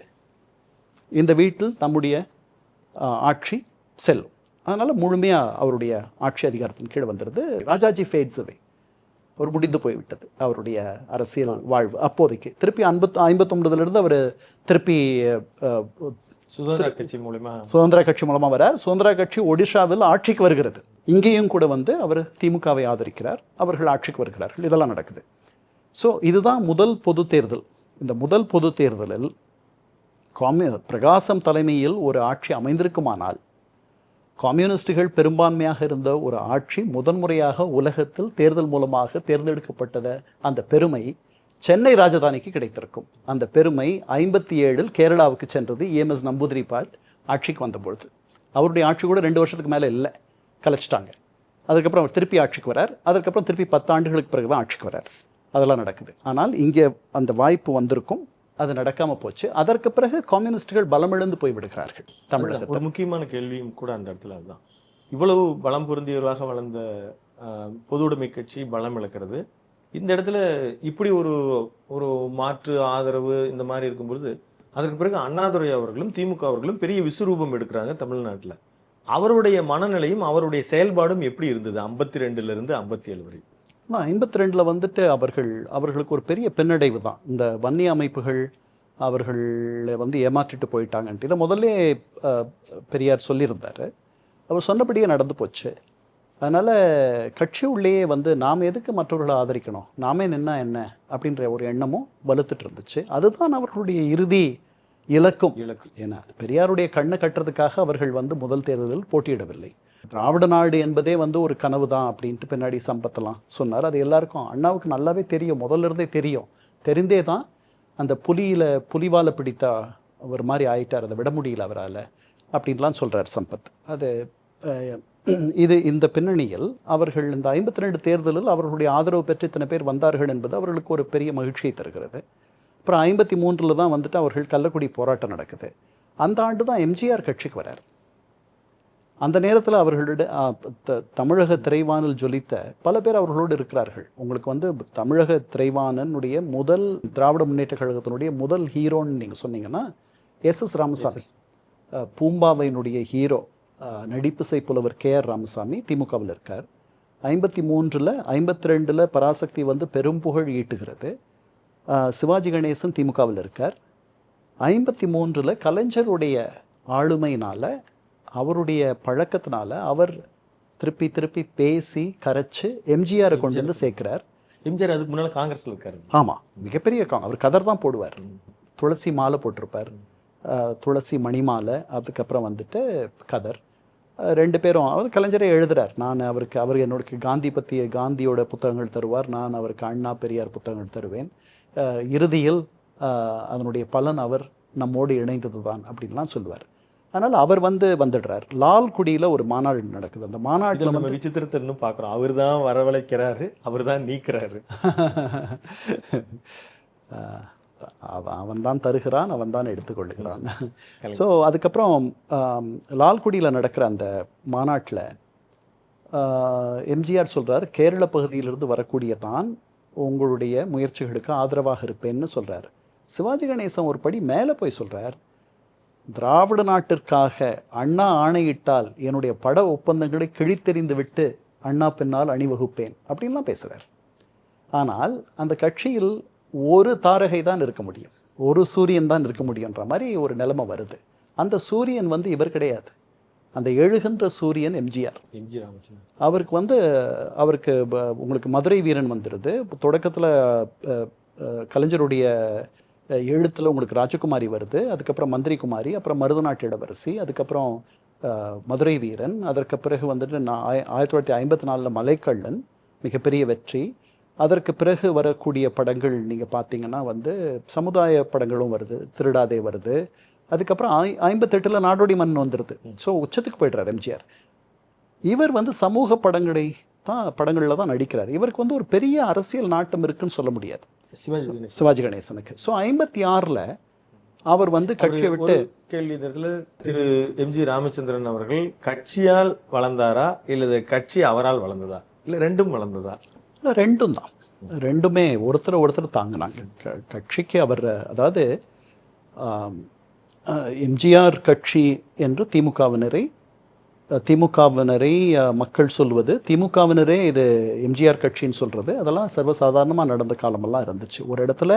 இந்த வீட்டில் நம்முடைய ஆட்சி செல்லும். அதனால் முழுமையாக அவருடைய ஆட்சி அதிகாரத்தின் கீழே வந்துடுது. ராஜாஜி ஃபேட்ஸ் அவே, அவர் முடிந்து போய்விட்டது அவருடைய அரசியல் வாழ்வு. அப்போதைக்கு திருப்பி 59 அவர் திருப்பி சுதந்திர கட்சி மூலமாக வரார். சுதந்திர கட்சி ஒடிஷாவில் ஆட்சிக்கு வருகிறது. இங்கேயும் கூட வந்து அவர் திமுகவை ஆதரிக்கிறார், அவர்கள் ஆட்சிக்கு வருகிறார்கள். இதெல்லாம் நடக்குது. ஸோ இதுதான் முதல் பொது தேர்தல். இந்த முதல் பொது தேர்தலில் பிரகாசம் தலைமையில் ஒரு ஆட்சி அமைந்திருக்குமானால், கம்யூனிஸ்டுகள் பெரும்பான்மையாக இருந்த ஒரு ஆட்சி முதன்முறையாக உலகத்தில் தேர்தல் மூலமாக தேர்ந்தெடுக்கப்பட்டத அந்த பெருமை சென்னை ராஜதானிக்கு கிடைத்திருக்கும். அந்த பெருமை 57 கேரளாவுக்கு சென்றது. EMS நம்பூதிரிபாட் ஆட்சிக்கு வந்தபொழுது. அவருடைய ஆட்சி கூட 2 வருஷத்துக்கு மேலே இல்லை, கலைச்சிட்டாங்க. அதுக்கப்புறம் அவர் திருப்பி ஆட்சிக்கு வரார். அதுக்கப்புறம் திருப்பி 10 ஆண்டுகளுக்கு பிறகு தான் ஆட்சிக்கு வரார். அதெல்லாம் நடக்குது. ஆனால் இங்கே அந்த வாய்ப்பு வந்திருக்கும், அது நடக்காமல் போச்சு. அதற்கு பிறகு கம்யூனிஸ்டுகள் பலமிழந்து போய்விடுகிறார்கள். தமிழகத்தில் ஒரு முக்கியமான கேள்வியும் கூட அந்த இடத்துல அதுதான். இவ்வளவு பலம் பொருந்தியவராக வளர்ந்த பொது உடைமை கட்சி பலம் இழக்கிறது. இந்த இடத்துல இப்படி ஒரு மாற்று ஆதரவு இந்த மாதிரி இருக்கும்பொழுது, அதற்கு பிறகு அண்ணாதுரை அவர்களும் திமுக அவர்களும் பெரிய விஸ்வரூபம் எடுக்கிறாங்க தமிழ்நாட்டில். அவருடைய மனநிலையும் அவருடைய செயல்பாடும் எப்படி இருந்தது 52லேருந்து 57 வரை? 52 வந்துட்டு அவர்களுக்கு ஒரு பெரிய பின்னடைவு தான். இந்த வன்னிய அமைப்புகள் அவர்களை வந்து ஏமாற்றிட்டு போயிட்டாங்கன்ட்டு இதை முதல்ல பெரியார் சொல்லியிருந்தார். அவர் சொன்னபடியே நடந்து போச்சு. அதனால் கட்சி உள்ளேயே வந்து நாம் எதுக்கு மற்றவர்களை ஆதரிக்கணும், நாமே நின்னா என்ன அப்படின்ற ஒரு எண்ணமும் வலுத்துட்டு இருந்துச்சு. அதுதான் அவர்களுடைய இறுதி இலக்கு. ஏன்னா பெரியாருடைய கண்ணை கட்டுறதுக்காக அவர்கள் வந்து முதல் தேர்தலில் போட்டியிடவில்லை. திராவிட நாடு என்பதே வந்து ஒரு கனவு தான் அப்படின்ட்டு பின்னாடி சம்பத்தெல்லாம் சொன்னார். அது எல்லாருக்கும் அண்ணாவுக்கு நல்லாவே தெரியும், முதல்ல இருந்தே தெரிந்தே தான் அந்த புலிவாலை பிடித்த ஒரு மாதிரி ஆயிட்டார், அதை விட முடியல அவரால் அப்படின்லாம் சொல்கிறார் சம்பத். அது இந்த பின்னணியில் அவர்கள் இந்த 52 தேர்தலில் அவர்களுடைய ஆதரவு பெற்று இத்தனை பேர் வந்தார்கள் என்பது அவர்களுக்கு ஒரு பெரிய மகிழ்ச்சியை தருகிறது. அப்புறம் 53 தான் வந்துட்டு அவர்கள் கள்ளக்குடி போராட்டம் நடக்குது. அந்த ஆண்டு தான் எம்ஜிஆர் கட்சிக்கு வரார். அந்த நேரத்தில் அவர்களுடைய தமிழக திரைவானில் ஜொலித்த பல பேர் அவர்களோடு இருக்கிறார்கள். உங்களுக்கு வந்து தமிழக திரைவானனுடைய முதல் திராவிட முன்னேற்ற கழகத்தினுடைய முதல் ஹீரோன்னு நீங்கள் சொன்னீங்கன்னா எஸ் ராமசாமி, பூம்பாவையினுடைய ஹீரோ, நடிப்பிசை புலவர் கேஆர் ராமசாமி திமுகவில் இருக்கார். 53ல் 52ல் பராசக்தி வந்து பெரும் புகழ் ஈட்டுகிறது. சிவாஜி கணேசன் திமுகவில் இருக்கார். 53ல் கலைஞருடைய ஆளுமையினால், அவருடைய பழக்கத்தினால அவர் திருப்பி திருப்பி பேசி கரைச்சு எம்ஜிஆரை கொண்டு வந்து சேர்க்கிறார். எம்ஜிஆர் அதுக்கு முன்னால் காங்கிரஸில் இருக்காரு. ஆமாம், மிகப்பெரிய அவர் கதர் தான் போடுவார், துளசி மாலை போட்டிருப்பார், துளசி மணி மாலை, அதுக்கப்புறம் வந்துட்டு கதர். 2 பேரும் அவர் கலைஞரை எழுதுகிறார். அவர் என்னோட காந்தியோட புத்தகங்கள் தருவார், நான் அவருக்கு அண்ணா பெரியார் புத்தகங்கள் தருவேன். இறுதியில் அதனுடைய பலன் அவர் நம்மோடு இணைந்தது தான் அப்படின்லாம் சொல்லுவார். அதனால் அவர் வந்துடுறார். லால்குடியில் ஒரு மாநாடு நடக்குது. அந்த மாநாட்டில் நம்ம விசித்திரத்தை இன்னும் பார்க்குறோம். அவர் தான் வரவழைக்கிறாரு, அவர் தான் நீக்கிறாரு. அவன் தான் தருகிறான், அவன் தான் எடுத்துக்கொள்ளுகிறான். ஸோ அதுக்கப்புறம் லால்குடியில் நடக்கிற அந்த மாநாட்டில் எம்ஜிஆர் சொல்கிறார், கேரள பகுதியிலிருந்து வரக்கூடிய தான் உங்களுடைய முயற்சிகளுக்கு ஆதரவாக இருப்பேன்னு சொல்கிறார். சிவாஜி கணேசன் ஒரு படி மேலே போய் சொல்கிறார், திராவிட நாட்டிற்காக அண்ணா ஆணையிட்டால் என்னுடைய பட ஒப்பந்தங்களை கிழித்தெறிந்து விட்டு அண்ணா பின்னால் அணிவகுப்பேன் அப்படின்லாம் பேசுகிறார். ஆனால் அந்த கட்சியில் ஒரு தாரகை தான் இருக்க முடியும், ஒரு சூரியன் தான் இருக்க முடியுன்ற மாதிரி ஒரு நிலைமை வருது. அந்த சூரியன் இவர் கிடையாது. அந்த எழுகின்ற சூரியன் எம்ஜிஆர். அவருக்கு உங்களுக்கு மதுரை வீரன் வந்துடுது. தொடக்கத்தில் கலைஞருடைய எழுத்தில் உங்களுக்கு ராஜகுமாரி வருது, அதுக்கப்புறம் மந்திரி குமாரி, அப்புறம் மருதநாட்டு இளவரசி, அதுக்கப்புறம் மதுரை வீரன், அதற்கு பிறகு 1954 மலைக்கள்ளன் மிகப்பெரிய வெற்றி. அதற்கு பிறகு வரக்கூடிய படங்கள் நீங்கள் பார்த்தீங்கன்னா சமுதாய படங்களும் வருது, திருடாதே வருது. அதுக்கப்புறம் 58ல் நாடோடி மன்னன் வந்துடுது. ஸோ உச்சத்துக்கு போய்ட்றார் எம்ஜிஆர். இவர் சமூக படங்களில் தான் நடிக்கிறார். இவருக்கு ஒரு பெரிய அரசியல் நாட்டம் இருக்குன்னு சொல்ல முடியாது சிவாஜி கணேசனுக்கு. ஸோ 56ல் அவர் கட்சியை விட்டு கேள்வி நேரத்தில் திரு எம்ஜி ராமச்சந்திரன் அவர்கள் கட்சியால் வளர்ந்தாரா இல்லை கட்சி அவரால் வளர்ந்ததா இல்லை ரெண்டும் வளர்ந்ததா? இல்லை, ரெண்டும் தான். ரெண்டுமே ஒருத்தர் தாங்கினாங்க. கட்சிக்கு அவர், அதாவது எம்ஜிஆர் கட்சி என்று திமுகவினரை மக்கள் சொல்வது, திமுகவினரே இது எம்ஜிஆர் கட்சின்னு சொல்கிறது, அதெல்லாம் சர்வசாதாரணமாக நடந்த காலமெல்லாம் இருந்துச்சு. ஒரு இடத்துல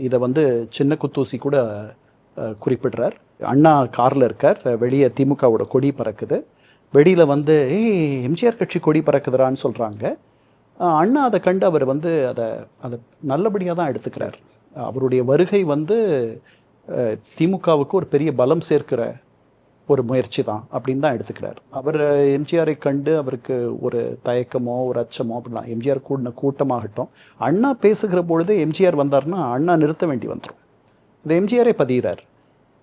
இதை சின்ன குத்தூசி கூட குறிப்பிடுறார். அண்ணா காரில் இருக்கார், வெளியே திமுகவோட கொடி பறக்குது, வெளியில் எம்ஜிஆர் கட்சி கொடி பறக்குதுறான்னு சொல்கிறாங்க. அண்ணா அதை கண்டு அவர் அதை நல்லபடியாக தான் எடுத்துக்கிறார். அவருடைய வருகை திமுகவுக்கு ஒரு பெரிய பலம் சேர்க்கிற ஒரு முயற்சி தான் அப்படின்னு தான் எடுத்துக்கிறார். அவர் எம்ஜிஆரை கண்டு அவருக்கு ஒரு தயக்கமோ ஒரு அச்சமோ அப்படிலாம், எம்ஜிஆர் கூட்டமாகட்டும், அண்ணா பேசுகிற பொழுது எம்ஜிஆர் வந்தார்னா அண்ணா நிறுத்த வேண்டி வந்துடும். இந்த எம்ஜிஆரே பதிகிறார்.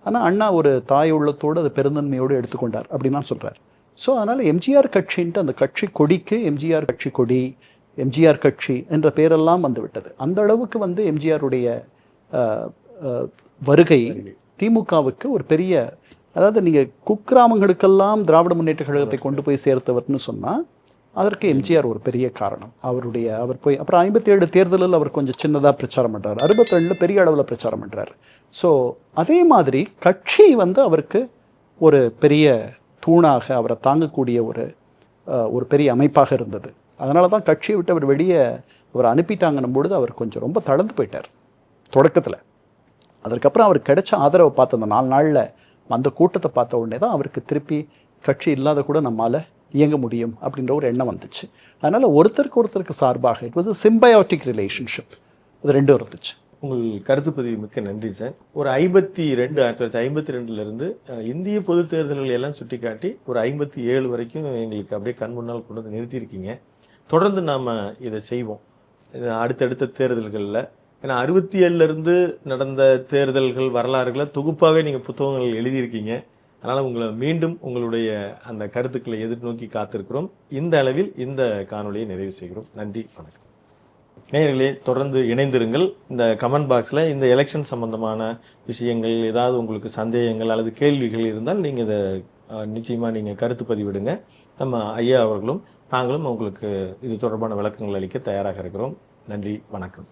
ஆனால் அண்ணா ஒரு தாய் உள்ளத்தோடு அதை பெருந்தன்மையோடு எடுத்துக்கொண்டார் அப்படின்னு தான் சொல்கிறார். ஸோ அதனால் எம்ஜிஆர் கட்சின்ட்டு அந்த கட்சி கொடிக்கு எம்ஜிஆர் கட்சி கொடி, எம்ஜிஆர் கட்சி என்ற பேரெல்லாம் விட்டது. அந்த அளவுக்கு எம்ஜிஆருடைய வருகை திமுகவுக்கு ஒரு பெரிய, அதாவது நீங்கள் குக்கிராமங்களுக்கெல்லாம் திராவிட முன்னேற்ற கழகத்தை கொண்டு போய் சேர்த்தவர்னு சொன்னால் அதற்கு எம்ஜிஆர் ஒரு பெரிய காரணம். அவர் போய் அப்புறம் 57 தேர்தலில் அவர் கொஞ்சம் சின்னதாக பிரச்சாரம் பண்ணுறார், 62ல் பெரிய அளவில் பிரச்சாரம் பண்ணுறார். ஸோ அதே மாதிரி கட்சி அவருக்கு ஒரு பெரிய தூணாக, அவரை தாங்கக்கூடிய ஒரு பெரிய அமைப்பாக இருந்தது. அதனால தான் கட்சியை விட்டு அவர் வெளியே அவர் அனுப்பிட்டாங்கன்னும் பொழுது அவர் கொஞ்சம் ரொம்ப தளர்ந்து போயிட்டார் தொடக்கத்தில். அதற்கப்புறம் அவர் கிடைச்ச ஆதரவை பார்த்த அந்த 4 நாளில் அந்த கூட்டத்தை பார்த்த உடனே தான் அவருக்கு திருப்பி கட்சி இல்லாத கூட நம்மால் இயங்க முடியும் அப்படின்ற ஒரு எண்ணம் வந்துச்சு. அதனால் ஒருத்தருக்கு சார்பாக it was a symbiotic relationship. அது ரெண்டும் இருந்துச்சு. உங்கள் கருத்து பதிவு மிக்க நன்றி சார். ஒரு 1952 இந்திய பொது தேர்தல்கள் எல்லாம் சுட்டி காட்டி ஒரு 57 வரைக்கும் எங்களுக்கு அப்படியே கண் முன்னால் கொண்டு வந்து நிறுத்தியிருக்கீங்க. தொடர்ந்து நாம் இதை செய்வோம் அடுத்தடுத்த தேர்தல்களில். ஏன்னா 67 நடந்த தேர்தல்கள் வரலாறுகளை தொகுப்பாகவே நீங்கள் புத்தகங்கள் எழுதியிருக்கீங்க. அதனால் உங்களை மீண்டும் உங்களுடைய அந்த கருத்துக்களை எதிர்நோக்கி காத்திருக்கிறோம். இந்த அளவில் இந்த காணொலியை நிறைவு செய்கிறோம். நன்றி, வணக்கம். நேயர்களே, தொடர்ந்து இணைந்திருங்கள். இந்த கமெண்ட் பாக்ஸில் இந்த எலெக்ஷன் சம்பந்தமான விஷயங்கள், ஏதாவது உங்களுக்கு சந்தேகங்கள் அல்லது கேள்விகள் இருந்தால் நீங்கள் இதை நிச்சயமாக நீங்கள் கருத்து பதிவிடுங்க. நம்ம ஐயா அவர்களும் நாங்களும் உங்களுக்கு இது தொடர்பான விளக்கங்கள் அளிக்க தயாராக இருக்கிறோம். நன்றி, வணக்கம்.